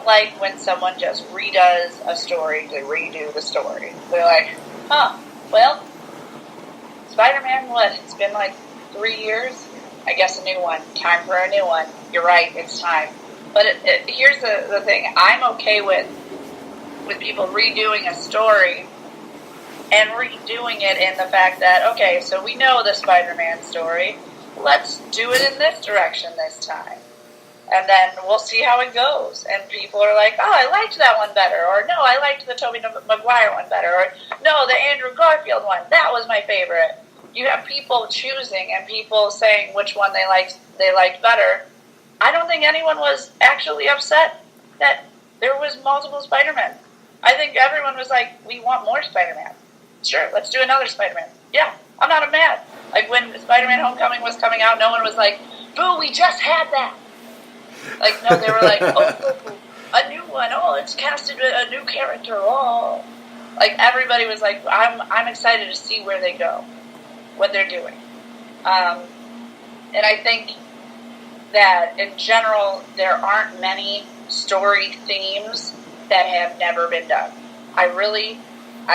like when someone just redoes a story to redo the story. They're like, well, Spider-Man, it's been like 3 years? I guess a new one. Time for a new one. You're right, it's time. But here's the thing. I'm okay with people redoing a story and redoing it in the fact that, okay, so we know the Spider-Man story. Let's do it in this direction this time. And then we'll see how it goes. And people are like, oh, I liked that one better. Or, no, I liked the Tobey Maguire one better. Or, no, the Andrew Garfield one. That was my favorite. You have people choosing and people saying which one they liked better. I don't think anyone was actually upset that there was multiple Spider-Men. I think everyone was like, we want more Spider-Man. Sure, let's do another Spider-Man. Yeah, I'm not mad. Like, when Spider-Man Homecoming was coming out, no one was like, boo, we just had that. Like, no, they were like, oh, a new one. Oh, it's casted a new character. Oh. Like, everybody was like, I'm excited to see where they go, what they're doing. And I think that, in general, there aren't many story themes that have never been done. I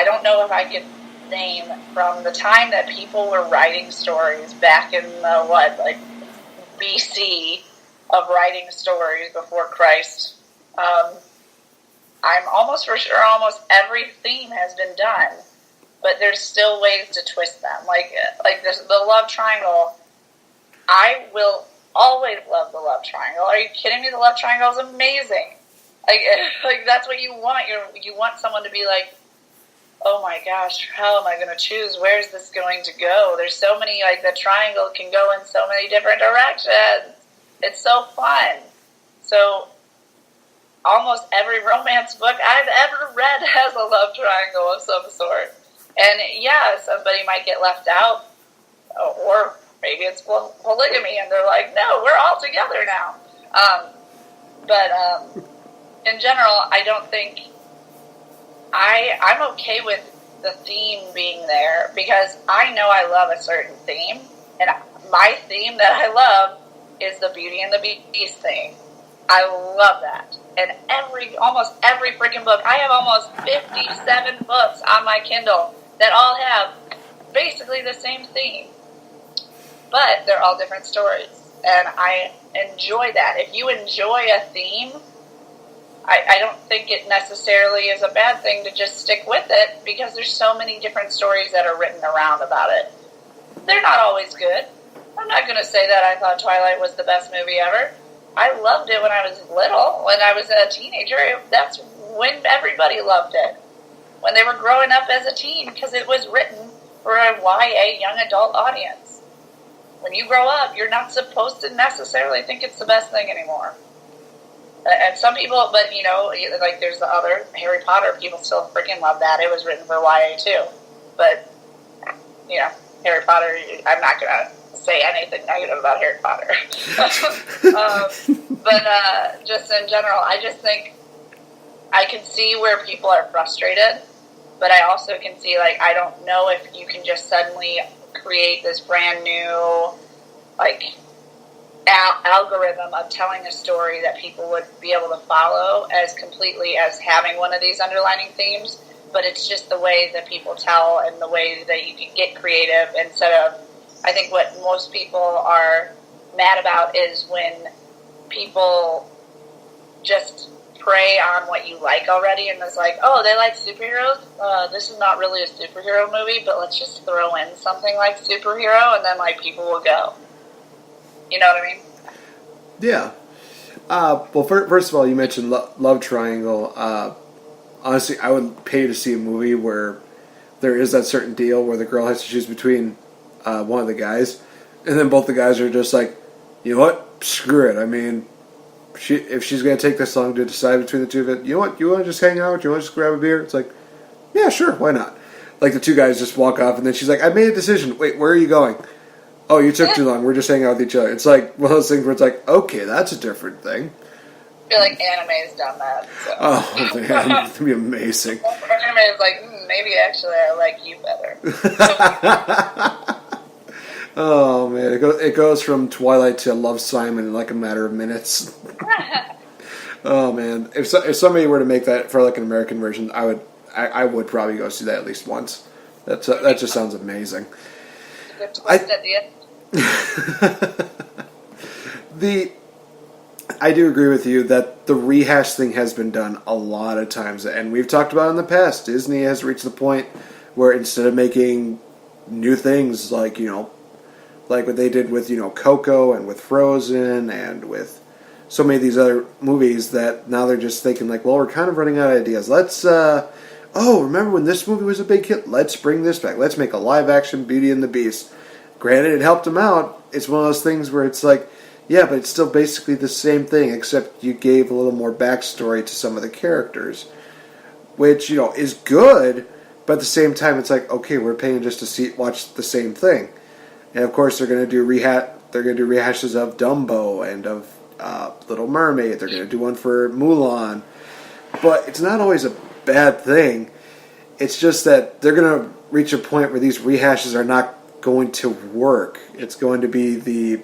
don't know if I could name from the time that people were writing stories back in the, BC of writing stories before Christ. I'm almost for sure almost every theme has been done, but there's still ways to twist them. Like the love triangle, I will always love the love triangle. Are you kidding me? The love triangle is amazing. Like that's what you want. You want someone to be like, oh my gosh, how am I going to choose? Where's this going to go? There's so many, the triangle can go in so many different directions. It's so fun. So almost every romance book I've ever read has a love triangle of some sort. And yeah, somebody might get left out, or maybe it's polygamy, and they're like, no, we're all together now. But in general, I don't think I'm okay with the theme being there, because I know I love a certain theme, and my theme that I love is the Beauty and the Beast theme. I love that. And almost every freaking book, I have almost 57 books on my Kindle that all have basically the same theme, but they're all different stories, and I enjoy that. If you enjoy a theme, I don't think it necessarily is a bad thing to just stick with it, because there's so many different stories that are written around about it. They're not always good. I'm not going to say that I thought Twilight was the best movie ever. I loved it when I was little. When I was a teenager, that's when everybody loved it. When they were growing up as a teen, because it was written for a YA young adult audience. When you grow up, you're not supposed to necessarily think it's the best thing anymore. And some people, but you know, like there's the other Harry Potter, people still freaking love that. It was written for YA too. But, you know, Harry Potter, I'm not going to say anything negative about Harry Potter. But just in general, I just think I can see where people are frustrated, but I also can see, like, I don't know if you can just suddenly create this brand new, like, algorithm of telling a story that people would be able to follow as completely as having one of these underlining themes, but it's just the way that people tell and the way that you can get creative instead of, I think what most people are mad about is when people just prey on what you like already, and it's like, oh, they like superheroes? This is not really a superhero movie, but let's just throw in something like superhero, and then, like, people will go. You know what I mean? Yeah. Well, first of all, you mentioned Love Triangle. Honestly, I would pay to see a movie where there is that certain deal where the girl has to choose between one of the guys, and then both the guys are just like, you know what? Screw it. I mean, if she's going to take this long to decide between the two of it, you know what? You want to just hang out? You want to just grab a beer? It's like, yeah, sure, why not? Like, the two guys just walk off, and then she's like, I made a decision. Wait, where are you going? Oh, you took too long. We're just hanging out with each other. It's like one of those things where it's like, okay, that's a different thing. I feel like anime's done that. So. Oh, man, that'd be amazing. Anime is like, maybe actually I like you better. Oh, man, it goes from Twilight to Love, Simon in like a matter of minutes. Oh, man, if somebody were to make that for like an American version, I would probably go see that at least once. That just sounds amazing. Good twist at the end. I do agree with you that the rehash thing has been done a lot of times, and we've talked about it in the past. Disney has reached the point where instead of making new things like, you know, like what they did with, you know, Coco and with Frozen and with so many of these other movies, that now they're just thinking like, well, we're kind of running out of ideas. Let's remember when this movie was a big hit? Let's bring this back. Let's make a live action Beauty and the Beast. Granted, it helped them out. It's one of those things where it's like, yeah, but it's still basically the same thing, except you gave a little more backstory to some of the characters, which, you know, is good, but at the same time, it's like, okay, we're paying just to watch the same thing. And of course, they're going to do rehashes of Dumbo and of Little Mermaid. They're going to do one for Mulan, but it's not always a bad thing. It's just that they're going to reach a point where these rehashes are not going to work. It's going to be the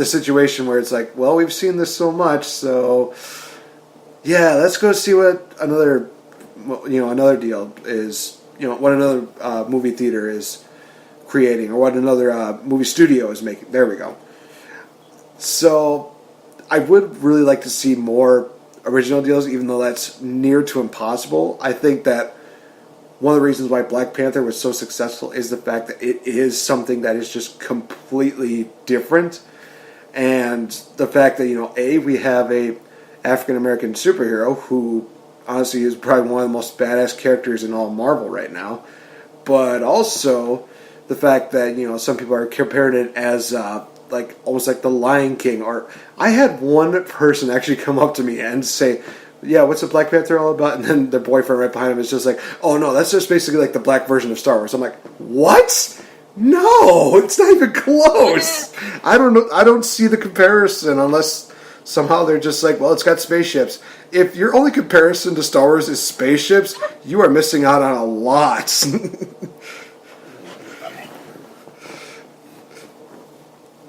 situation where it's like, well, we've seen this so much, so yeah, let's go see what another deal is, you know, what another movie theater is creating, or what another movie studio is making. There we go. So I would really like to see more original deals, even though that's near to impossible. I think that one of the reasons why Black Panther was so successful is the fact that it is something that is just completely different. And the fact that, you know, we have a African-American superhero who honestly is probably one of the most badass characters in all Marvel right now. But also the fact that, you know, some people are comparing it as like almost like the Lion King. Or I had one person actually come up to me and say, yeah, what's the Black Panther all about? And then their boyfriend right behind him is just like, oh no, that's just basically like the black version of Star Wars. I'm like, what? No, it's not even close. I don't know. I don't see the comparison unless somehow they're just like, well, it's got spaceships. If your only comparison to Star Wars is spaceships, you are missing out on a lot.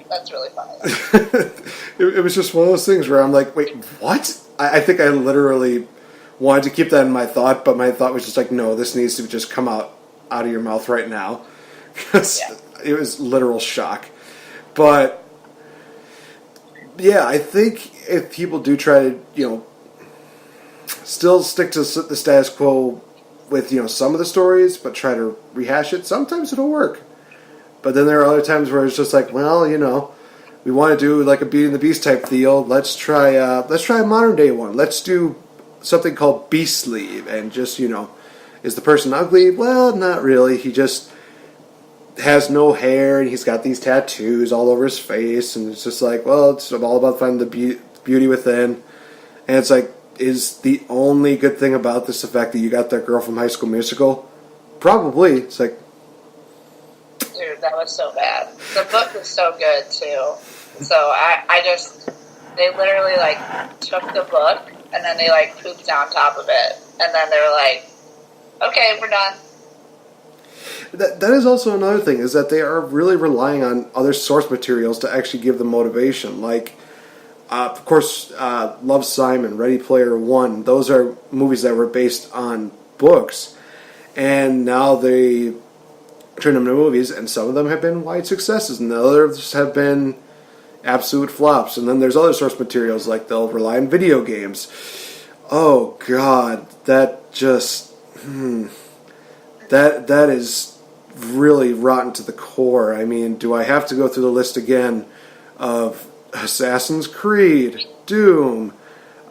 That's really funny. It was just one of those things where I'm like, wait, what? I think I literally wanted to keep that in my thought, but my thought was just like, no, this needs to just come out out of your mouth right now. Because Yeah. it was literal shock. But, yeah, I think if people do try to, still stick to the status quo with, some of the stories, but try to rehash it, sometimes it'll work. But then there are other times where it's just like, well, we want to do like a Beauty and the Beast type deal. Let's try a modern day one. Let's do something called Beastly, and just is the person ugly? Well, not really. He just has no hair, and he's got these tattoos all over his face, and it's just like, well, it's all about finding the beauty within. And it's like, is the only good thing about this the fact that you got that girl from High School Musical? Probably. It's like, dude, that was so bad. The book was so good too. So they literally like took the book and then they like pooped on top of it, and then they were like, okay, we're done. That is also another thing, is that they are really relying on other source materials to actually give them motivation. Like, of course, Love, Simon, Ready Player One, those are movies that were based on books. And now they turn them into movies, and some of them have been wide successes, and the others have been absolute flops. And then there's other source materials, like they'll rely on video games. Oh, God, that just... That is really rotten to the core. I mean, do I have to go through the list again of Assassin's Creed, Doom,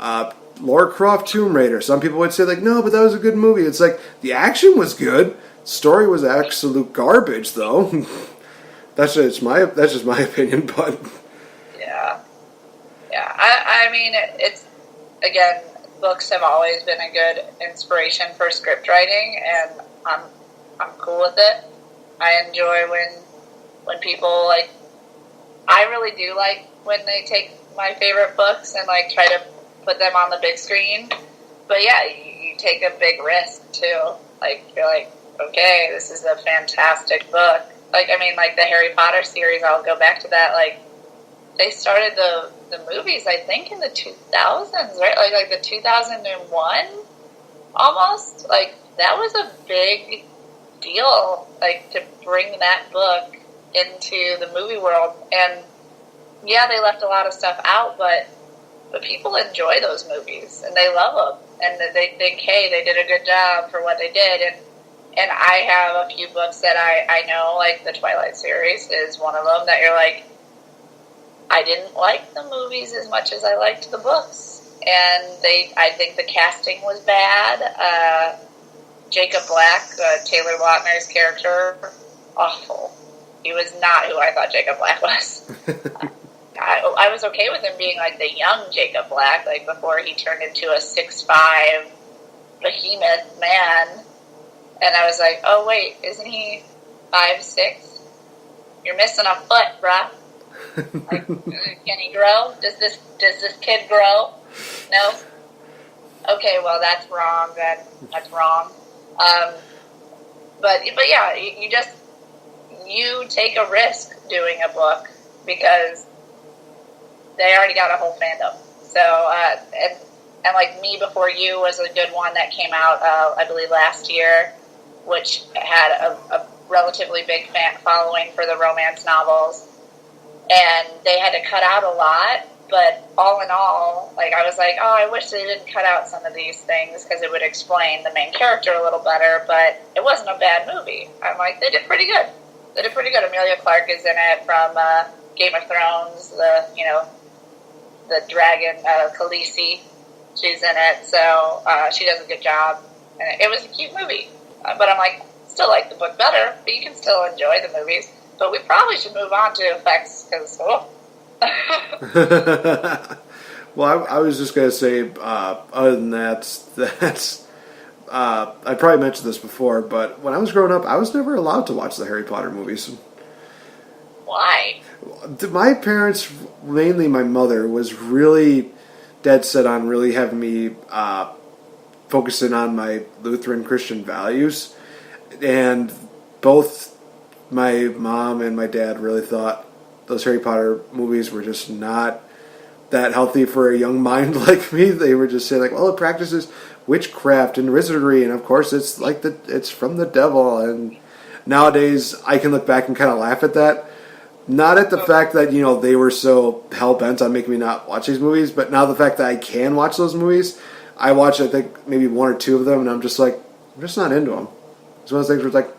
Lara Croft Tomb Raider? Some people would say, like, no, but that was a good movie. It's like, the action was good. Story was absolute garbage, though. That's just my opinion, but... Yeah. I mean, it's, again, books have always been a good inspiration for script writing, and I'm cool with it. I enjoy when people, like, I really do like when they take my favorite books and like try to put them on the big screen. But yeah, you take a big risk too. Like, you're like, okay, this is a fantastic book. Like, I mean, like the Harry Potter series, I'll go back to that. Like, they started the movies, I think, in the 2000s, right? Like the 2001 almost. Like, that was a big deal, like, to bring that book into the movie world. And yeah, they left a lot of stuff out, but people enjoy those movies and they love them, and they think, hey, they did a good job for what they did. And I have a few books that I know, like the Twilight series is one of them, that you're like, I didn't like the movies as much as I liked the books, and I think the casting was bad. Jacob Black, Taylor Lautner's character, awful. He was not who I thought Jacob Black was. I was okay with him being like the young Jacob Black, like before he turned into a 6'5" behemoth man. And I was like, oh wait, isn't he 5'6"? You're missing a foot, bruh. Like, can he grow? Does this kid grow? No? Okay, well, that's wrong then. That's wrong. But yeah, you take a risk doing a book because they already got a whole fandom. So, and like Me Before You was a good one that came out, I believe last year, which had a relatively big fan following for the romance novels. And they had to cut out a lot, but all in all, like, I was like, oh, I wish they didn't cut out some of these things because it would explain the main character a little better, but it wasn't a bad movie. I'm like, they did pretty good. They did pretty good. Emilia Clarke is in it from Game of Thrones, the dragon, Khaleesi. She's in it, so she does a good job. And it was a cute movie. But I'm like, still like the book better, but you can still enjoy the movies. But we probably should move on to effects, because, Well, I was just going to say, other than that's I probably mentioned this before, but when I was growing up, I was never allowed to watch the Harry Potter movies. Why? My parents, mainly my mother, was really dead set on really having me focusing on my Lutheran Christian values, and both my mom and my dad really thought those Harry Potter movies were just not that healthy for a young mind like me. They were just saying, like, well, it practices witchcraft and wizardry, and of course it's like it's from the devil. And nowadays I can look back and kind of laugh at that. Not at the fact that, they were so hell-bent on making me not watch these movies, but now the fact that I can watch those movies. I watched, I think, maybe one or two of them, and I'm just not into them. It's one of those things where it's like,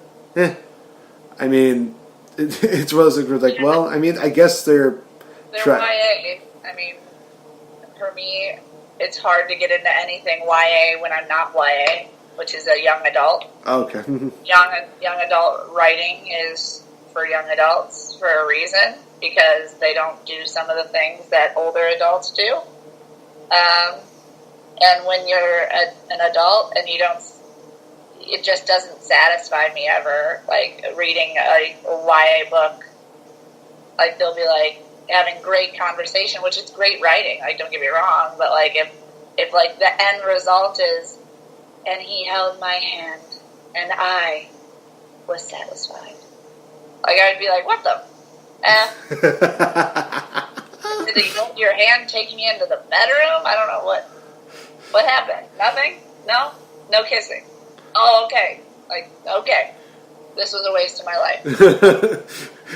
I mean, it's one of those things where it's like, well, I mean, I guess they're YA. I mean, for me, it's hard to get into anything YA when I'm not YA, which is a young adult. Okay. young adult writing is for young adults for a reason, because they don't do some of the things that older adults do. And when you're an adult and you don't, it just doesn't satisfy me ever. Like reading a YA book, like they'll be like having great conversation, which is great writing. Like, don't get me wrong, but like if like the end result is, and he held my hand and I was satisfied. Like, I'd be like, what the? Did he hold your hand taking you into the bedroom? I don't know what happened. Nothing? No kissing. Oh, okay. Like, okay. This was a waste of my life.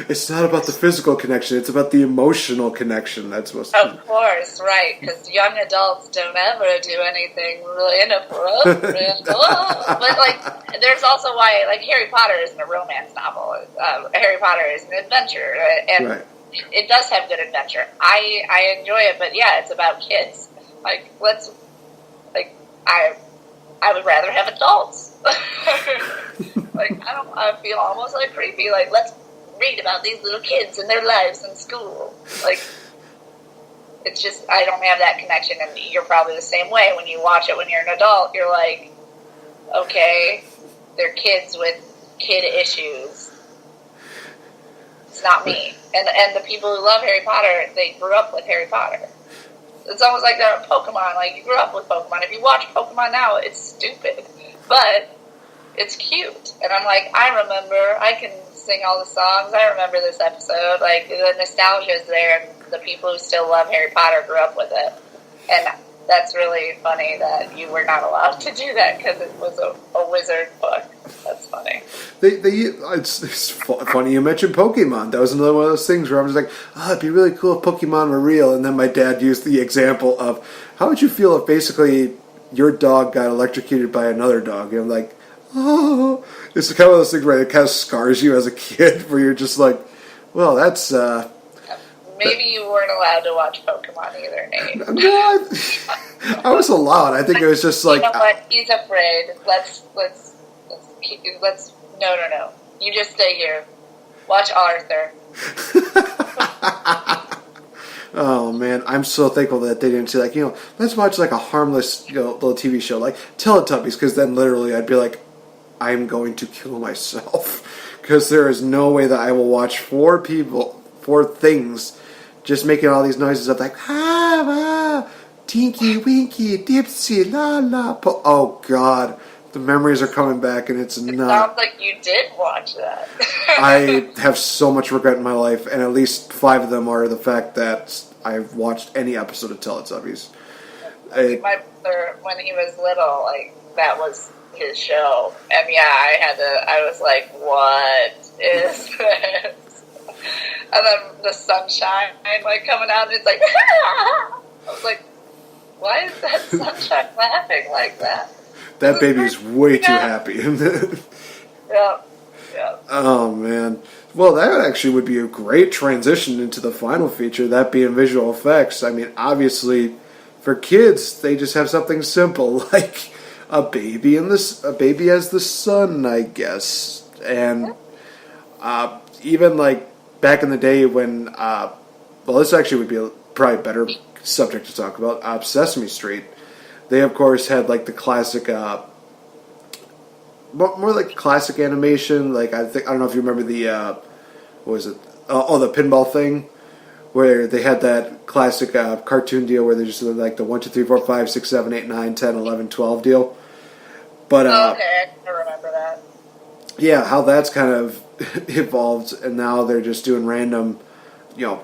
It's not about the physical connection. It's about the emotional connection. That's what's... Of course, right. Because young adults don't ever do anything really inappropriate. But, like, there's also why, like, Harry Potter isn't a romance novel. Harry Potter is an adventure. And right. It does have good adventure. I enjoy it, but, yeah, it's about kids. Like, I would rather have adults. Like, I feel almost like creepy. Like, let's read about these little kids and their lives in school. Like, it's just, I don't have that connection, and you're probably the same way. When you watch it when you're an adult, you're like, okay, they're kids with kid issues. It's not me. And the people who love Harry Potter, they grew up with Harry Potter. It's almost like they're Pokemon. Like, you grew up with Pokemon. If you watch Pokemon now, it's stupid. But it's cute. And I'm like, I can sing all the songs. I remember this episode. Like, the nostalgia is there, and the people who still love Harry Potter grew up with it. And that's really funny that you were not allowed to do that because it was a wizard book. That's funny. It's funny you mentioned Pokemon. That was another one of those things where I was like, oh, it'd be really cool if Pokemon were real. And then my dad used the example of, how would you feel if basically your dog got electrocuted by another dog? And I'm like, oh. It's kind of one of those things where it kind of scars you as a kid, where you're just like, well, that's... Maybe you weren't allowed to watch Pokemon either, Nate. No, I was allowed. I think it was just like... You know what? He's afraid. Let's no. You just stay here. Watch Arthur. Oh, man. I'm so thankful that they didn't say, like, let's watch, like, a harmless, little TV show, like Teletubbies, because then literally I'd be like, I'm going to kill myself. Because there is no way that I will watch four things just making all these noises of, like, Tinky, Winky, Dipsy, la, la, oh, God. The memories are coming back, and it's not... It sounds like you did watch that. I have so much regret in my life, and at least 5 of them are the fact that I've watched any episode of Teletubbies. My brother, when he was little, like, that was his show. And, yeah, I was like, what is this? And then the sunshine, like, coming out, and it's like, I was like, why is that sunshine laughing like that? That baby is way too happy. Yeah. Oh, man. Well, that actually would be a great transition into the final feature, that being visual effects. I mean, obviously, for kids, they just have something simple, like a baby as the sun, I guess. And even, like, back in the day when, this actually would be probably a better subject to talk about, Sesame Street. They, of course, had, like, the classic, more like classic animation. Like, I don't know if you remember the, what was it? The pinball thing, where they had that classic cartoon deal where they just did, like, the 1, 2, 3, 4, 5, 6, 7, 8, 9, 10, 11, 12 deal. But, okay, I remember that. Yeah, how that's kind of evolved, and now they're just doing random,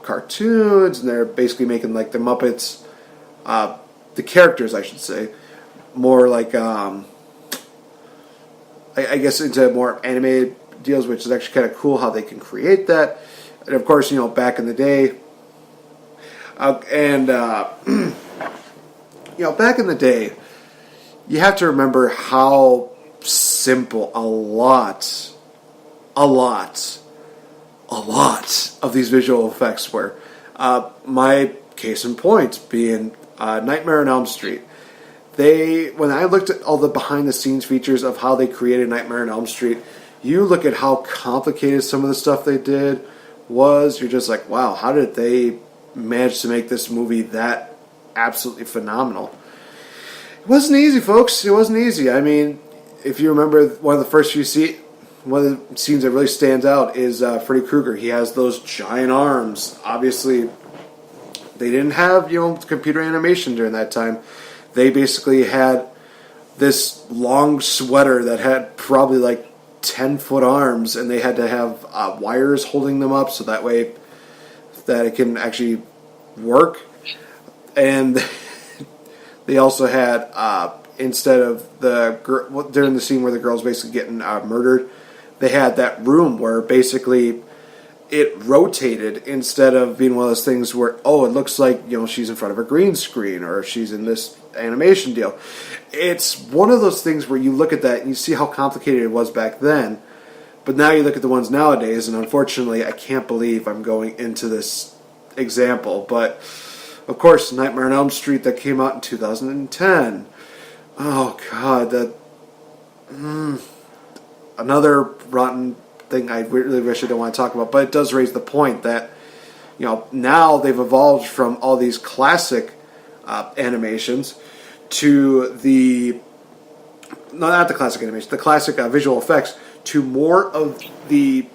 cartoons, and they're basically making, like, the Muppets, the characters, I should say, more like I guess into more animated deals, which is actually kind of cool how they can create that. And of course, back in the day, back in the day, you have to remember how simple a lot of these visual effects were. My case in point being Nightmare on Elm Street. When I looked at all the behind the scenes features of how they created Nightmare on Elm Street, you look at how complicated some of the stuff they did was, you're just like, wow, how did they manage to make this movie that absolutely phenomenal? It wasn't easy, folks. It wasn't easy. I mean, if you remember one of the scenes that really stands out is Freddy Krueger. He has those giant arms. Obviously, they didn't have, computer animation during that time. They basically had this long sweater that had probably like 10-foot arms, and they had to have wires holding them up so that way that it can actually work. And they also had, instead of during the scene where the girl's basically getting murdered, they had that room where basically it rotated instead of being one of those things where, it looks like, she's in front of a green screen or she's in this animation deal. It's one of those things where you look at that and you see how complicated it was back then, but now you look at the ones nowadays, and unfortunately I can't believe I'm going into this example, but of course Nightmare on Elm Street that came out in 2010. Oh god, another rotten thing I really wish I don't want to talk about, but it does raise the point that now they've evolved from all these classic animations to the classic visual effects, to more of the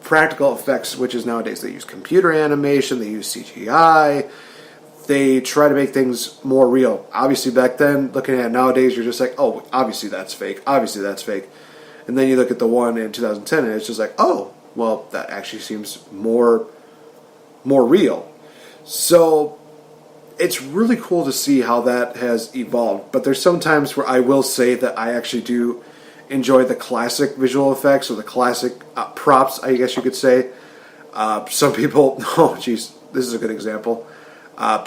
practical effects, which is nowadays they use computer animation, they use CGI, they try to make things more real. Obviously back then, looking at it nowadays, you're just like, oh, obviously that's fake, and then you look at the one in 2010 and it's just like, oh, well, that actually seems more real. So it's really cool to see how that has evolved. But there's some times where I will say that I actually do enjoy the classic visual effects, or the classic props, I guess you could say. Some people, this is a good example.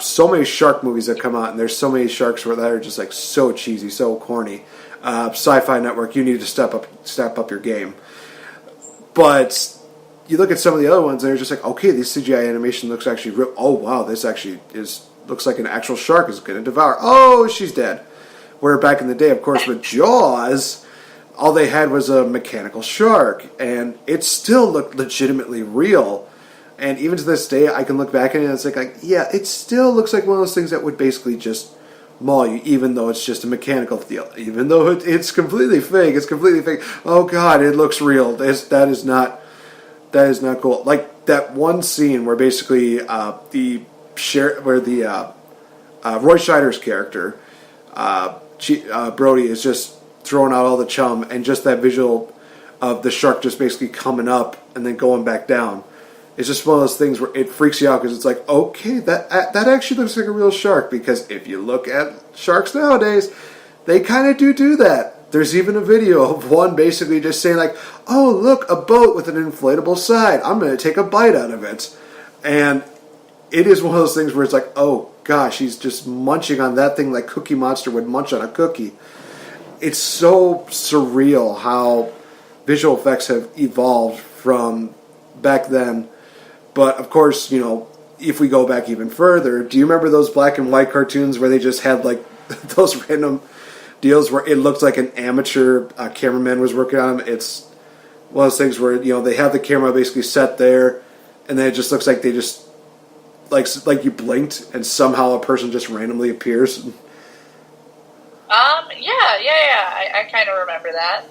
So many shark movies that come out, and there's so many sharks that are just like so cheesy, so corny. Sci-Fi Network, you need to step up your game. But you look at some of the other ones, and they're just like, okay, this CGI animation looks actually real. Oh wow, this actually looks like an actual shark is going to devour. Oh, she's dead. Where back in the day, of course, with Jaws, all they had was a mechanical shark, and it still looked legitimately real. And even to this day, I can look back at it and it's like, yeah, it still looks like one of those things that would basically just maul you, even though it's just a mechanical deal. Even though it's completely fake. Oh God, it looks real. That is not cool. Like that one scene where basically Roy Scheider's character, Brody, is just throwing out all the chum, and just that visual of the shark just basically coming up and then going back down. It's just one of those things where it freaks you out, because it's like, okay, that actually looks like a real shark. Because if you look at sharks nowadays, they kind of do that. There's even a video of one basically just saying like, oh, look, a boat with an inflatable side. I'm going to take a bite out of it. And it is one of those things where it's like, oh, gosh, he's just munching on that thing like Cookie Monster would munch on a cookie. It's so surreal how visual effects have evolved from back then. But, of course, if we go back even further, do you remember those black and white cartoons where they just had, like, those random deals where it looked like an amateur cameraman was working on them? It's one of those things where, they have the camera basically set there, and then it just looks like they just, like you blinked, and somehow a person just randomly appears. Yeah. I kind of remember that.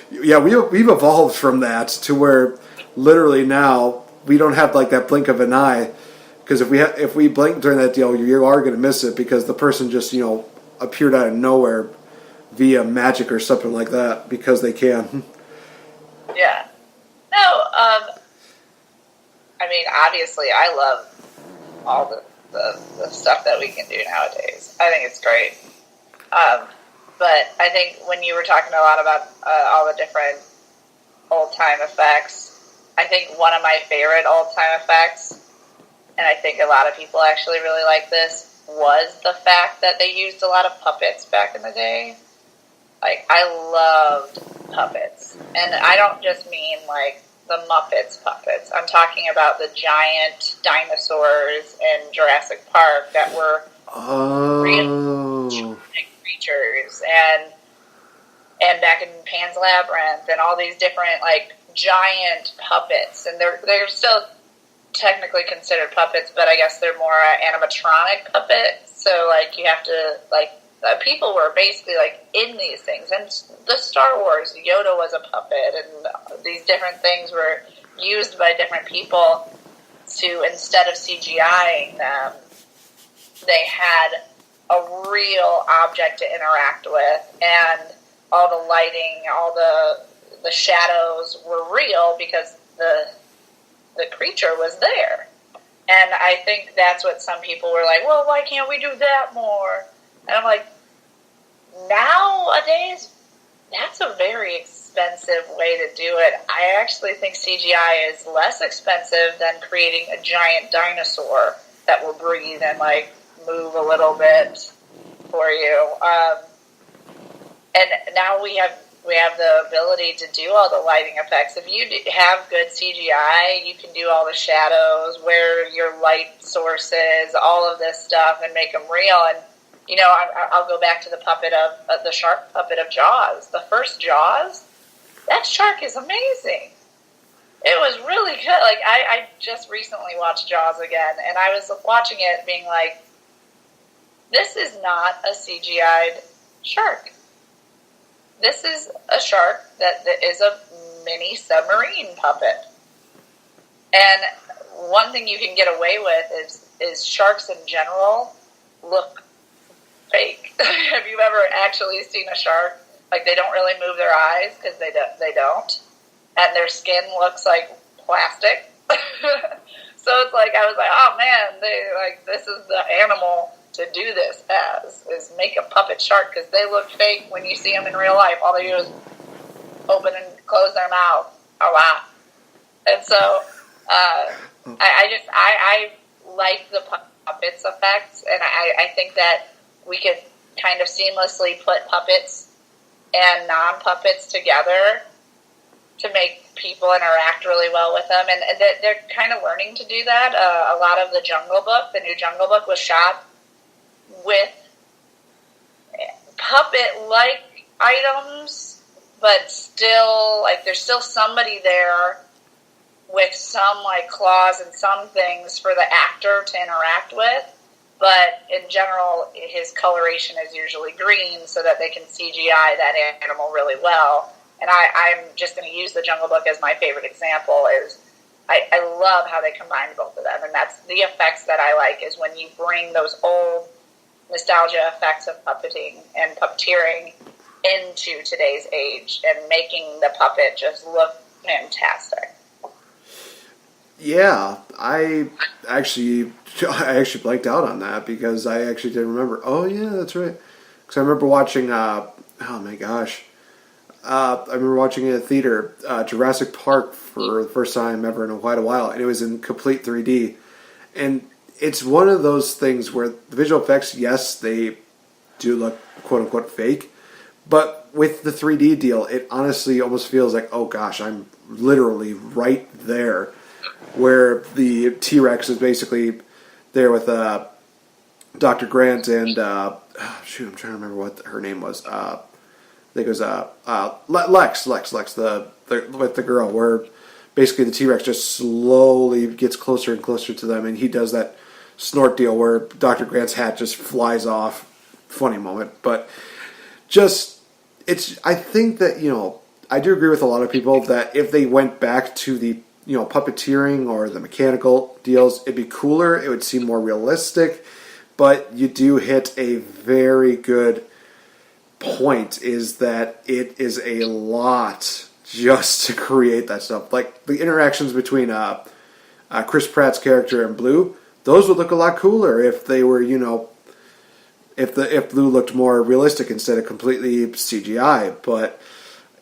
Yeah, we've evolved from that to where literally now we don't have like that blink of an eye, because if we blink during that deal, you are going to miss it, because the person just appeared out of nowhere via magic or something like that, because they can. Yeah. No. I mean, obviously, I love all the stuff that we can do nowadays. I think it's great. But I think when you were talking a lot about all the different old-time effects, I think one of my favorite old-time effects, and I think a lot of people actually really like this, was the fact that they used a lot of puppets back in the day. Like, I loved puppets. And I don't just mean, like, the Muppets puppets. I'm talking about the giant dinosaurs in Jurassic Park that were real creatures, and back in Pan's Labyrinth, and all these different, like, giant puppets. And they're still technically considered puppets, but I guess they're more animatronic puppets. So, like, you have to, like, people were basically, like, in these things. And the Star Wars, Yoda was a puppet, and these different things were used by different people to, instead of CGIing them, they had a real object to interact with, and all the lighting, all the shadows were real because the creature was there. And I think that's what some people were like, well, why can't we do that more? And I'm like, nowadays, that's a very expensive way to do it. I actually think CGI is less expensive than creating a giant dinosaur that will breathe and, like, move a little bit for you. And now we have the ability to do all the lighting effects. If you have good CGI, you can do all the shadows, where your light sources, all of this stuff, and make them real. And, you know, I'll go back to the shark puppet of Jaws. The first Jaws, that shark is amazing. It was really good. Like, I just recently watched Jaws again, and I was watching it being like, this is not a CGI'd shark. This is a shark that is a mini submarine puppet. And one thing you can get away with is sharks in general look fake. Have you ever actually seen a shark? Like, they don't really move their eyes because they don't. And their skin looks like plastic. So it's like, I was like, oh man, this is the animal to do this is make a puppet shark, because they look fake when you see them in real life. All they do is open and close their mouth a lot. And so I like the puppets effects, and I think that we could kind of seamlessly put puppets and non-puppets together to make people interact really well with them. And they're kind of learning to do that. A lot of the the new Jungle Book was shot with puppet-like items, but still, like, there's still somebody there with some, like, claws and some things for the actor to interact with. But in general, his coloration is usually green so that they can CGI that animal really well. And I'm just going to use the Jungle Book as my favorite example. Is I love how they combined both of them. And that's the effects that I like, is when you bring those old nostalgia effects of puppeting and puppeteering into today's age and making the puppet just look fantastic. Yeah, I actually blanked out on that because I actually didn't remember. Oh yeah, that's right. Because I remember watching. Oh my gosh, I remember watching it at the theater, Jurassic Park, for the first time ever in quite a while, and it was in complete 3D. And it's one of those things where the visual effects, yes, they do look quote unquote fake, but with the 3D deal, it honestly almost feels like, oh gosh, I'm literally right there. Where the T-Rex is basically there with Dr. Grant and I'm trying to remember what her name was. I think it was Lex, with the girl, where basically the T-Rex just slowly gets closer and closer to them, and he does that snort deal where Dr. Grant's hat just flies off. Funny moment, but I think that, I do agree with a lot of people that if they went back to the puppeteering or the mechanical deals, it'd be cooler. It would seem more realistic. But you do hit a very good point, is that it is a lot just to create that stuff. Like the interactions between Chris Pratt's character and Blue, those would look a lot cooler if they were, if Blue looked more realistic instead of completely CGI, but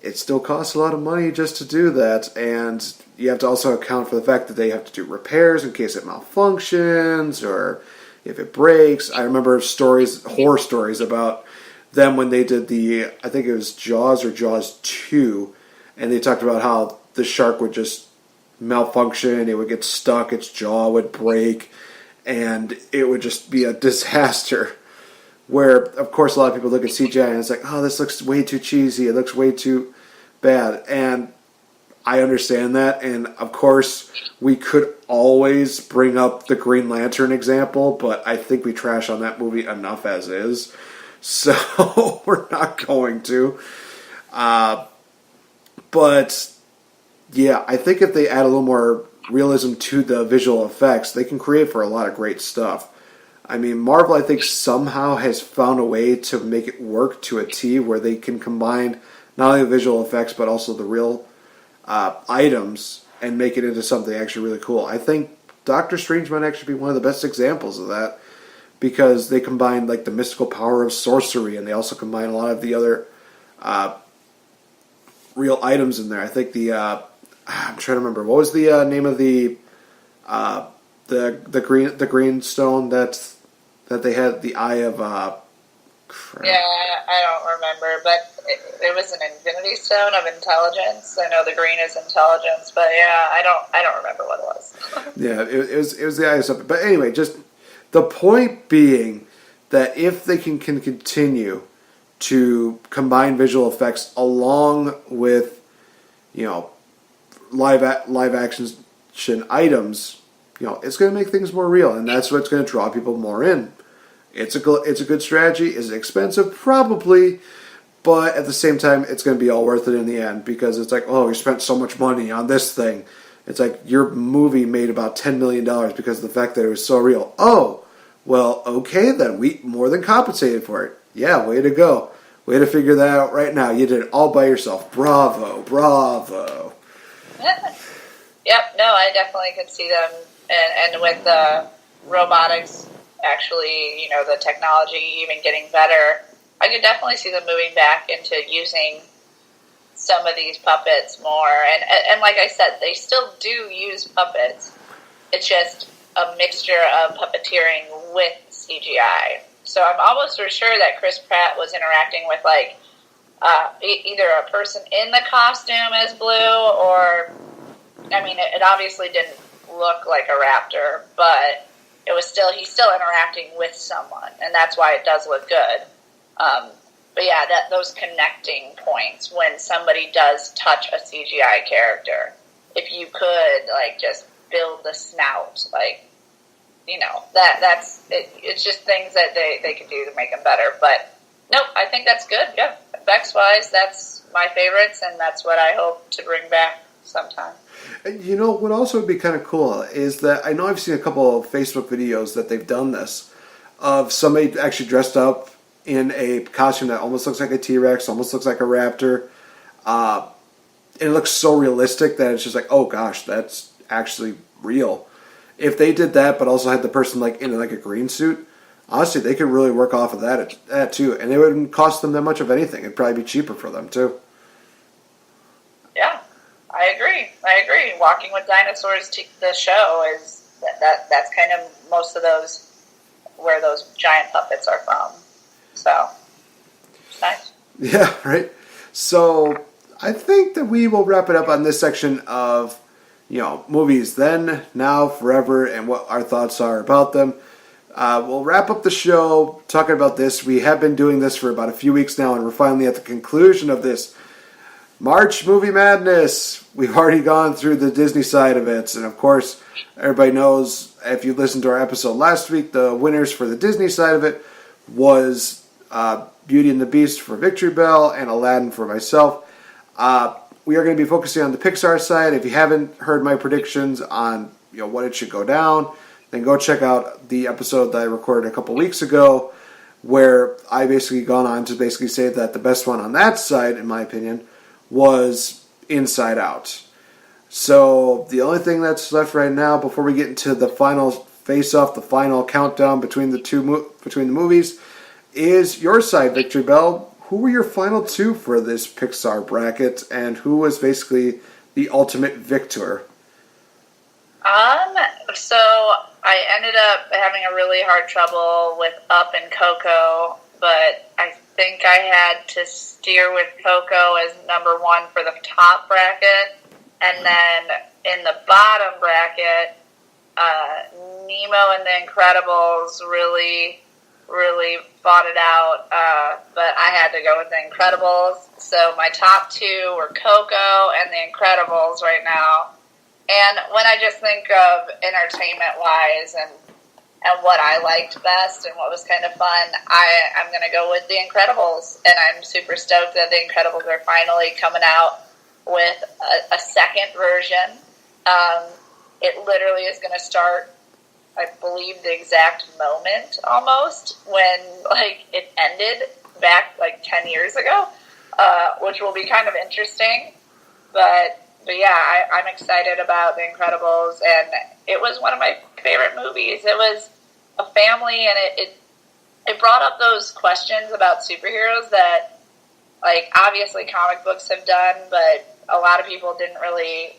it still costs a lot of money just to do that, and you have to also account for the fact that they have to do repairs in case it malfunctions or if it breaks. I remember horror stories about them when they did I think it was Jaws or Jaws 2, and they talked about how the shark would just malfunction, it would get stuck, its jaw would break, and it would just be a disaster. Where, of course, a lot of people look at CGI and it's like, oh, this looks way too cheesy, it looks way too bad, and I understand that, and of course, we could always bring up the Green Lantern example, but I think we trash on that movie enough as is, so we're not going to. But, yeah, I think if they add a little more realism to the visual effects, they can create for a lot of great stuff. I mean, Marvel, I think, somehow has found a way to make it work to a T where they can combine not only the visual effects, but also the real items and make it into something actually really cool. I think Doctor Strange might actually be one of the best examples of that because they combine like the mystical power of sorcery and they also combine a lot of the other real items in there. I think I'm trying to remember, what was the name of the green stone that they had, the eye of crap. Yeah, I don't remember, but it was an Infinity Stone of Intelligence. I know the green is intelligence, but yeah, I don't remember what it was. Yeah, it was the eye of something. But anyway, just the point being that if they can continue to combine visual effects along with, live action items, it's going to make things more real, and that's what's going to draw people more in. It's a good strategy. Is it expensive? Probably, but at the same time, it's going to be all worth it in the end because it's like, oh, you spent so much money on this thing. It's like your movie made about $10 million because of the fact that it was so real. Oh, well, okay then. We more than compensated for it. Yeah, way to go. Way to figure that out right now. You did it all by yourself. Bravo, bravo. Yep, no, I definitely could see them, and with the robotics, actually, the technology even getting better, I could definitely see them moving back into using some of these puppets more, and like I said, they still do use puppets, it's just a mixture of puppeteering with CGI, so I'm almost for sure that Chris Pratt was interacting with, like, either a person in the costume as Blue, or, I mean, it obviously didn't look like a raptor, but he's still interacting with someone, and that's why it does look good. But yeah, those connecting points when somebody does touch a CGI character, if you could, like, just build the snout, like, that's it. It's just things that they could do to make them better. But nope, I think that's good. Yeah, effects wise, that's my favorites, and that's what I hope to bring back sometime. And what also would be kind of cool is that I know I've seen a couple of Facebook videos that they've done this of somebody actually dressed up in a costume that almost looks like a T-Rex, almost looks like a raptor. And it looks so realistic that it's just like, oh gosh, that's actually real. If they did that, but also had the person like in like a green suit, honestly, they could really work off of that too, and it wouldn't cost them that much of anything. It'd probably be cheaper for them too. Yeah, I agree. Walking with Dinosaurs, the show is that's kind of most of those where those giant puppets are from. So, it's nice. Yeah, right. So I think that we will wrap it up on this section of movies then, now, forever, and what our thoughts are about them. We'll wrap up the show talking about this. We have been doing this for about a few weeks now, and we're finally at the conclusion of this March Movie Madness. We've already gone through the Disney side of it, and of course, everybody knows, if you listened to our episode last week, the winners for the Disney side of it was Beauty and the Beast for VictoriBelle and Aladdin for myself. We are going to be focusing on the Pixar side. If you haven't heard my predictions on what it should go down, then go check out the episode that I recorded a couple weeks ago, where I basically gone on to basically say that the best one on that side, in my opinion, was Inside Out. So the only thing that's left right now before we get into the final face-off, the final countdown between the movies, is your side, Victory Bell. Who were your final two for this Pixar bracket, and who was basically the ultimate victor? So I ended up having a really hard trouble with Up and Coco, but I think I had to steer with Coco as number one for the top bracket, and then in the bottom bracket, Nemo and the Incredibles really fought it out, but I had to go with the Incredibles. So my top two were Coco and the Incredibles right now. And when I just think of entertainment-wise and what I liked best and what was kind of fun, I'm going to go with The Incredibles. And I'm super stoked that The Incredibles are finally coming out with a second version. It literally is going to start, I believe, the exact moment almost when it ended back 10 years ago, which will be kind of interesting. But yeah, I'm excited about The Incredibles, and it was one of my favorite movies. It was a family, and it brought up those questions about superheroes that, obviously comic books have done, but a lot of people didn't really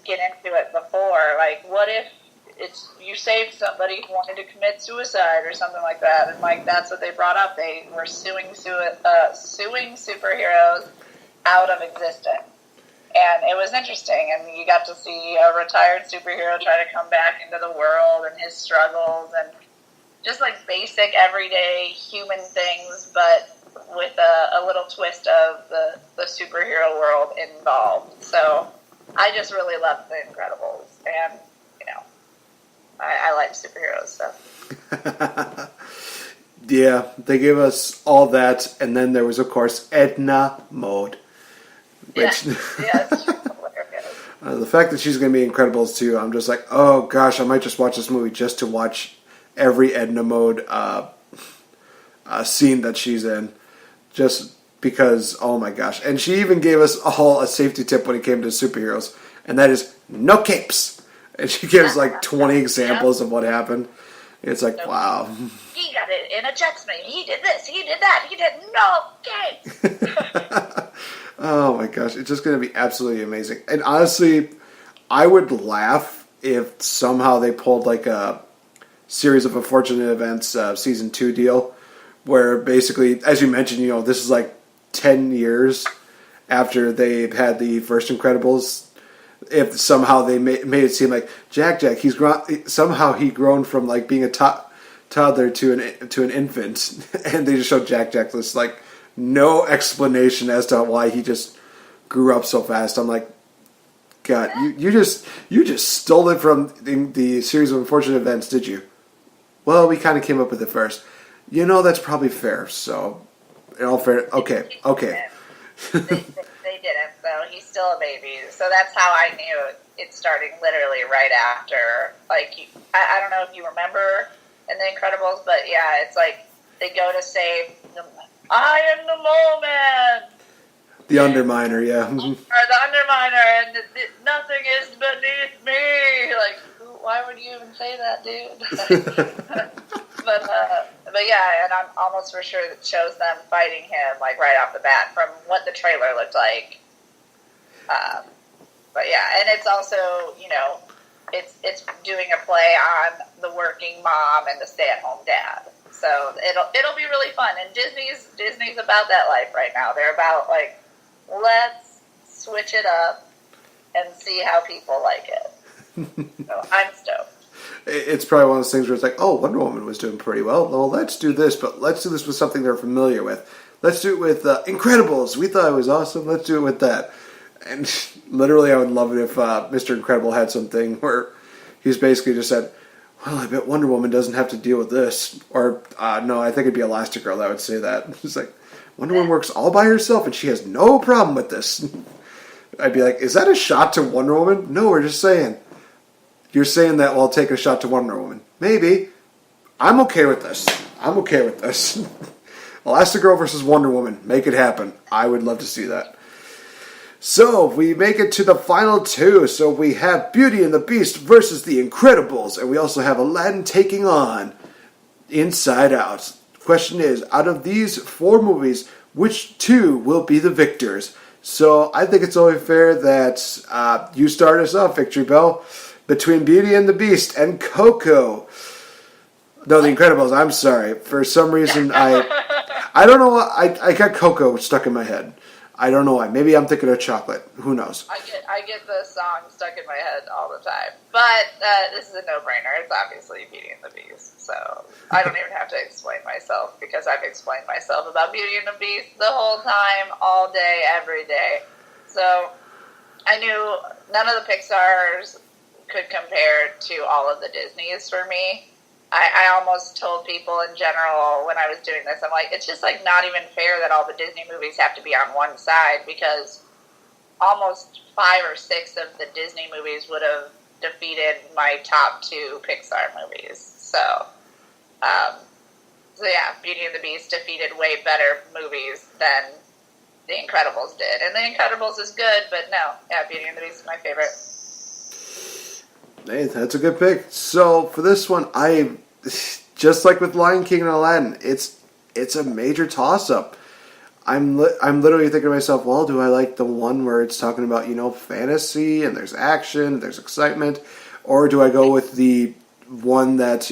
get into it before. What if you saved somebody who wanted to commit suicide or something like that? And that's what they brought up. They were suing superheroes out of existence. And it was interesting, and you got to see a retired superhero try to come back into the world and his struggles and just basic everyday human things, but with a little twist of the superhero world involved. So I just really loved The Incredibles, and I like superheroes, so. Yeah, they gave us all that, and then there was, of course, Edna Mode. Which, yes, hilarious. The fact that she's going to be Incredibles too, I'm just like, oh gosh, I might just watch this movie just to watch every Edna Mode scene that she's in, just because, oh my gosh. And she even gave us all a safety tip when it came to superheroes, and that is no capes. And she gives 20 examples of what happened. It's wow. He got it in a jet stream. He did this. He did that. He did no capes. Oh my gosh, it's just going to be absolutely amazing. And honestly, I would laugh if somehow they pulled a series of unfortunate events season 2 deal, where basically, as you mentioned, this is 10 years after they had the first Incredibles. If somehow they made it seem like Jack, he's somehow grown from being a toddler to an infant, and they just showed Jack this no explanation as to why he just grew up so fast. I'm like, God, you just stole it from the series of unfortunate events, did you? Well, we kind of came up with it first. That's probably fair. So, in all fair, okay. They didn't, so he's still a baby. So that's how I knew it's starting literally right after. I don't know if you remember in The Incredibles, but yeah, it's they go to save them. I am the Mole-Man! The Underminer, yeah. Or the Underminer, and nothing is beneath me! Why would you even say that, dude? But yeah, and I'm almost for sure that shows them fighting him, right off the bat, from what the trailer looked like. But yeah, and it's also, it's doing a play on the working mom and the stay-at-home dad. So it'll be really fun. And Disney's about that life right now. They're about let's switch it up and see how people like it. So I'm stoked. It's probably one of those things where it's oh, Wonder Woman was doing pretty well. Well, let's do this, but let's do this with something they're familiar with. Let's do it with Incredibles. We thought it was awesome. Let's do it with that. And literally, I would love it if Mr. Incredible had something where he's basically just said, well, I bet Wonder Woman doesn't have to deal with this. Or, no, I think it'd be Elastigirl that would say that. It's Wonder Woman works all by herself and she has no problem with this. I'd be like, is that a shot to Wonder Woman? No, we're just saying. You're saying that while taking a shot to Wonder Woman. Maybe. I'm okay with this. Elastigirl versus Wonder Woman. Make it happen. I would love to see that. So, we make it to the final two. So, we have Beauty and the Beast versus The Incredibles. And we also have Aladdin taking on Inside Out. question is, out of these 4 movies, which 2 will be the victors? So I think it's only fair that you start us off, Victory Bell, between Beauty and the Beast and Coco. No, The Incredibles. I'm sorry. For some reason, I don't know why. I got Coco stuck in my head. I don't know why. Maybe I'm thinking of chocolate. Who knows? I get the song stuck in my head all the time. But this is a no-brainer. It's obviously Beauty and the Beast. So I don't even have to explain myself because I've explained myself about Beauty and the Beast the whole time, all day, every day. So I knew none of the Pixars could compare to all of the Disneys for me. I almost told people in general when I was doing this, I'm like, it's just like not even fair that all the Disney movies have to be on one side because almost 5 or 6 of the Disney movies would have defeated my top 2 Pixar movies. So yeah, Beauty and the Beast defeated way better movies than The Incredibles did. And The Incredibles is good, but no, yeah, Beauty and the Beast is my favorite. Hey, that's a good pick. So for this one, just like with Lion King and Aladdin, it's a major toss-up. I'm literally thinking to myself, well, do I like the one where it's talking about, fantasy and there's action, there's excitement, or do I go with the one that's,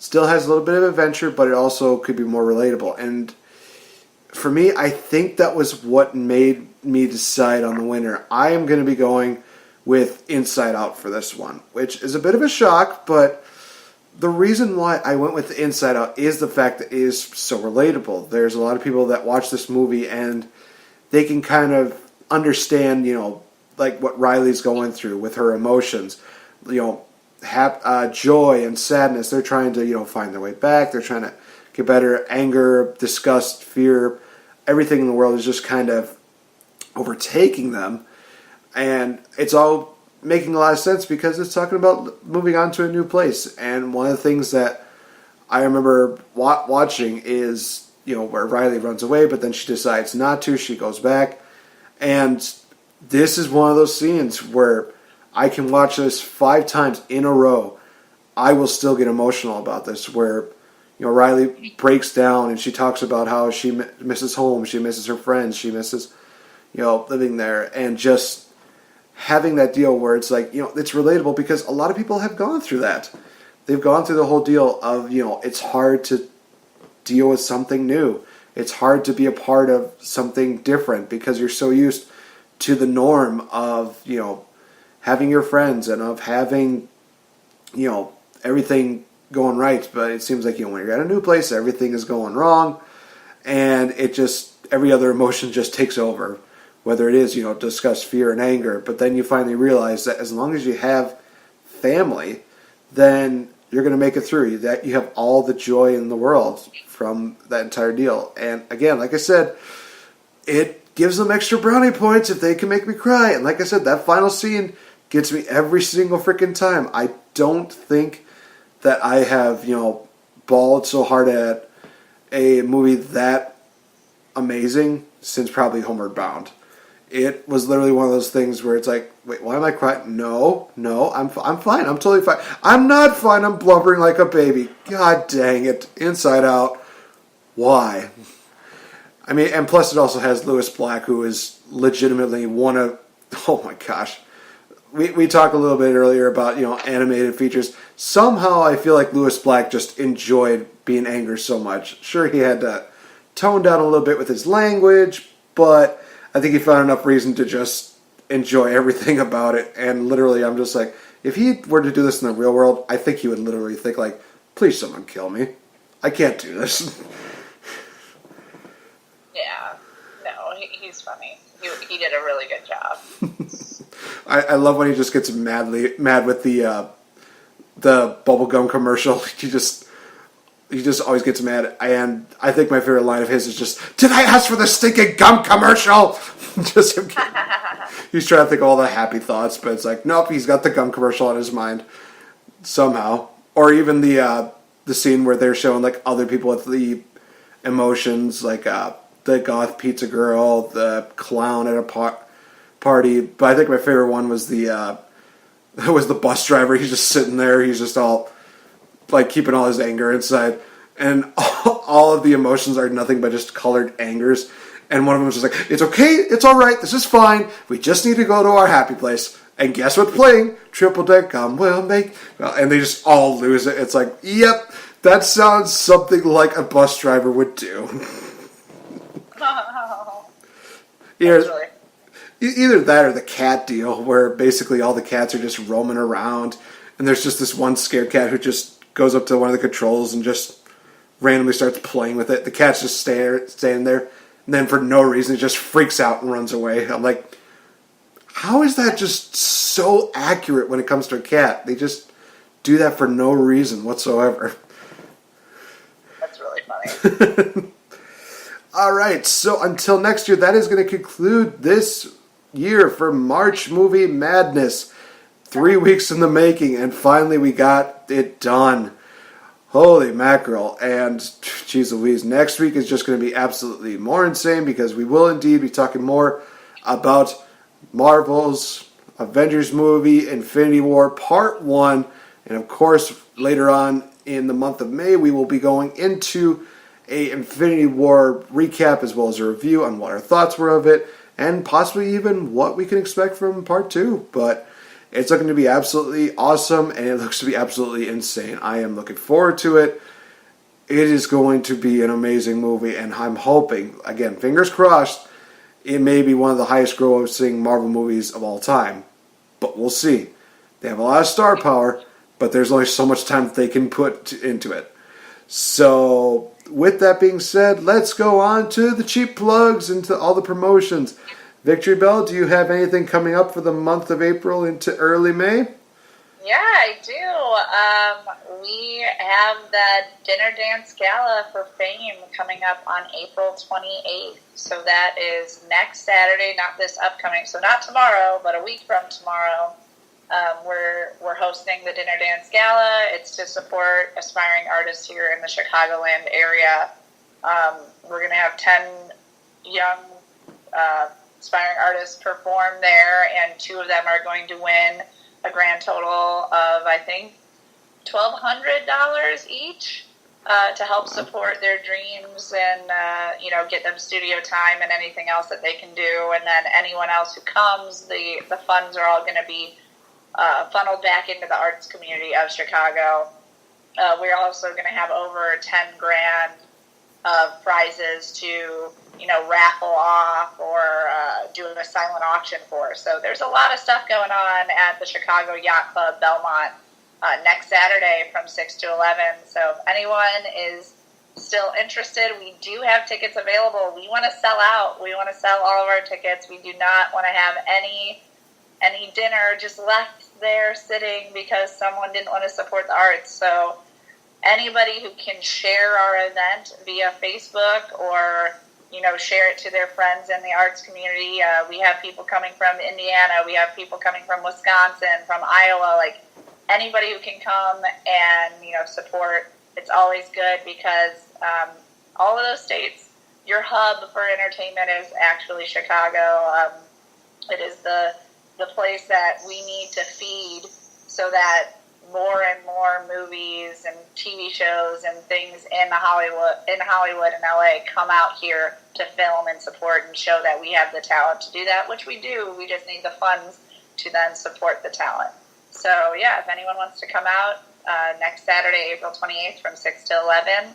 still has a little bit of adventure, but it also could be more relatable? And for me, I think that was what made me decide on the winner. I am going to be going with Inside Out for this one, which is a bit of a shock, but the reason why I went with Inside Out is the fact that it is so relatable. There's a lot of people that watch this movie and they can kind of understand, like what Riley's going through with her emotions, joy and sadness. They're trying to, find their way back. They're trying to get better. Anger, disgust, fear, everything in the world is just kind of overtaking them. And it's all making a lot of sense because it's talking about moving on to a new place. And one of the things that I remember watching is, where Riley runs away, but then she decides not to. She goes back. And this is one of those scenes where I can watch this 5 times in a row. I will still get emotional about this, where, Riley breaks down and she talks about how she misses home, she misses her friends, she misses, living there, and just having that deal where it's like, it's relatable because a lot of people have gone through that. They've gone through the whole deal of, it's hard to deal with something new. It's hard to be a part of something different because you're so used to the norm of, having your friends and of having, everything going right. But it seems like, when you're at a new place, everything is going wrong. And it just, every other emotion just takes over. Whether it is, disgust, fear, and anger. But then you finally realize that as long as you have family, then you're going to make it through. That you have all the joy in the world from that entire deal. And again, like I said, it gives them extra brownie points if they can make me cry. And like I said, that final scene gets me every single freaking time. I don't think that I have, bawled so hard at a movie that amazing since probably Homeward Bound. It was literally one of those things where it's like, wait, why am I crying? No, I'm fine. I'm totally fine. I'm not fine. I'm blubbering like a baby. God dang it. Inside Out. Why? I mean, and plus it also has Lewis Black, who is legitimately one of, oh my gosh. We talked a little bit earlier about, animated features. Somehow I feel like Lewis Black just enjoyed being angry so much. Sure, he had to tone down a little bit with his language, but I think he found enough reason to just enjoy everything about it. And literally, I'm just like, if he were to do this in the real world, I think he would literally think like, please someone kill me. I can't do this. Yeah. No, he's funny. He did a really good job. I love when he just gets mad with the bubblegum commercial. He just always gets mad, and I think my favorite line of his is just, "Did I ask for the stinking gum commercial?" Just him. He's trying to think of all the happy thoughts, but it's like, nope, he's got the gum commercial on his mind somehow. Or even the scene where they're showing like other people with the emotions, like the goth pizza girl, the clown at a party. But I think my favorite one was the bus driver. He's just sitting there. He's just all like keeping all his anger inside, and all of the emotions are nothing but just colored angers. And one of them was just like, it's okay, it's all right, this is fine. We just need to go to our happy place. And guess what's playing? Triple Deck Gum will make... And they just all lose it. It's like, yep, that sounds something like a bus driver would do. Either that or the cat deal, where basically all the cats are just roaming around, and there's just this one scared cat who just goes up to one of the controls and just randomly starts playing with it. The cat's just standing there, and then for no reason it just freaks out and runs away. I'm like, how is that just so accurate when it comes to a cat? They just do that for no reason whatsoever. That's really funny. All right, so until next year, that is going to conclude this year for March Movie Madness. 3 weeks in the making, and finally we got it done. Holy mackerel. And, geez Louise, next week is just going to be absolutely more insane, because we will indeed be talking more about Marvel's Avengers movie, Infinity War Part 1. And, of course, later on in the month of May, we will be going into a Infinity War recap, as well as a review on what our thoughts were of it, and possibly even what we can expect from Part 2. But it's looking to be absolutely awesome, and it looks to be absolutely insane. I am looking forward to it. It is going to be an amazing movie, and I'm hoping, again, fingers crossed, it may be one of the highest grossing Marvel movies of all time. But we'll see. They have a lot of star power, but there's only so much time that they can put into it. So, with that being said, let's go on to the cheap plugs and to all the promotions. Victory Bell, do you have anything coming up for the month of April into early May? Yeah, I do. We have the Dinner Dance Gala for Fame coming up on April 28th. So that is next Saturday, not this upcoming, so not tomorrow, but a week from tomorrow. We're hosting the Dinner Dance Gala. It's to support aspiring artists here in the Chicagoland area. We're going to have 10 young aspiring artists perform there, and 2 of them are going to win a grand total of, I think, $1,200 each to help support their dreams and, get them studio time and anything else that they can do. And then anyone else who comes, the funds are all going to be funneled back into the arts community of Chicago. We're also going to have over 10 grand of prizes to, raffle off or do a silent auction for. So there's a lot of stuff going on at the Chicago Yacht Club Belmont next Saturday from 6 to 11. So if anyone is still interested, we do have tickets available. We want to sell out. We want to sell all of our tickets. We do not want to have any dinner just left there sitting because someone didn't want to support the arts. So anybody who can share our event via Facebook or, share it to their friends in the arts community. We have people coming from Indiana. We have people coming from Wisconsin, from Iowa. Like, anybody who can come and, support, it's always good because all of those states, your hub for entertainment is actually Chicago. It is the place that we need to feed so that more and more movies and TV shows and things in Hollywood and LA come out here to film and support and show that we have the talent to do that, which we do. We just need the funds to then support the talent. So yeah, if anyone wants to come out next Saturday, April 28th from 6 to 11,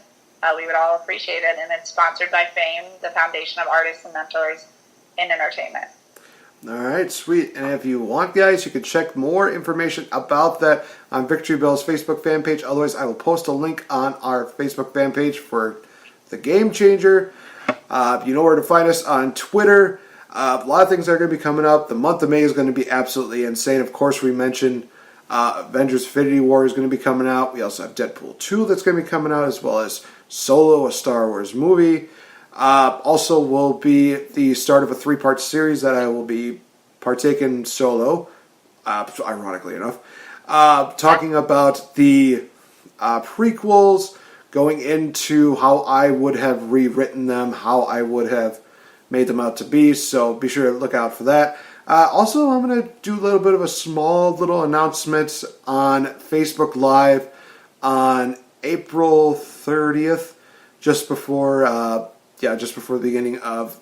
we would all appreciate it. And it's sponsored by Fame, the Foundation of Artists and Mentors in Entertainment. All right, sweet. And if you want, guys, you can check more information about that on Victory Bell's Facebook fan page. Otherwise, I will post a link on our Facebook fan page for the Game Changer. You know where to find us on Twitter. A lot of things are going to be coming up. The month of May is going to be absolutely insane. Of course, we mentioned Avengers Infinity War is going to be coming out. We also have Deadpool 2 that's going to be coming out, as well as Solo, a Star Wars movie. Also will be the start of a 3-part series that I will be partaking solo, ironically enough, talking about the prequels, going into how I would have rewritten them, how I would have made them out to be, so be sure to look out for that. Also, I'm going to do a little bit of a small little announcement on Facebook Live on April 30th, just before the beginning of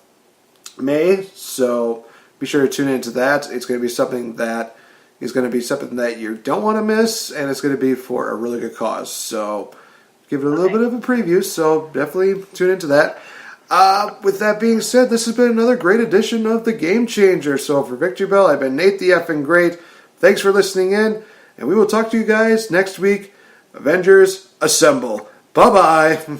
May. So be sure to tune into that. It's going to be something that you don't want to miss, and it's going to be for a really good cause. So give it a little bit of a preview. So definitely tune into that. With that being said, this has been another great edition of the Game Changer. So for Victory Bell, I've been Nate the Effing Great. Thanks for listening in, and we will talk to you guys next week. Avengers Assemble. Bye-bye.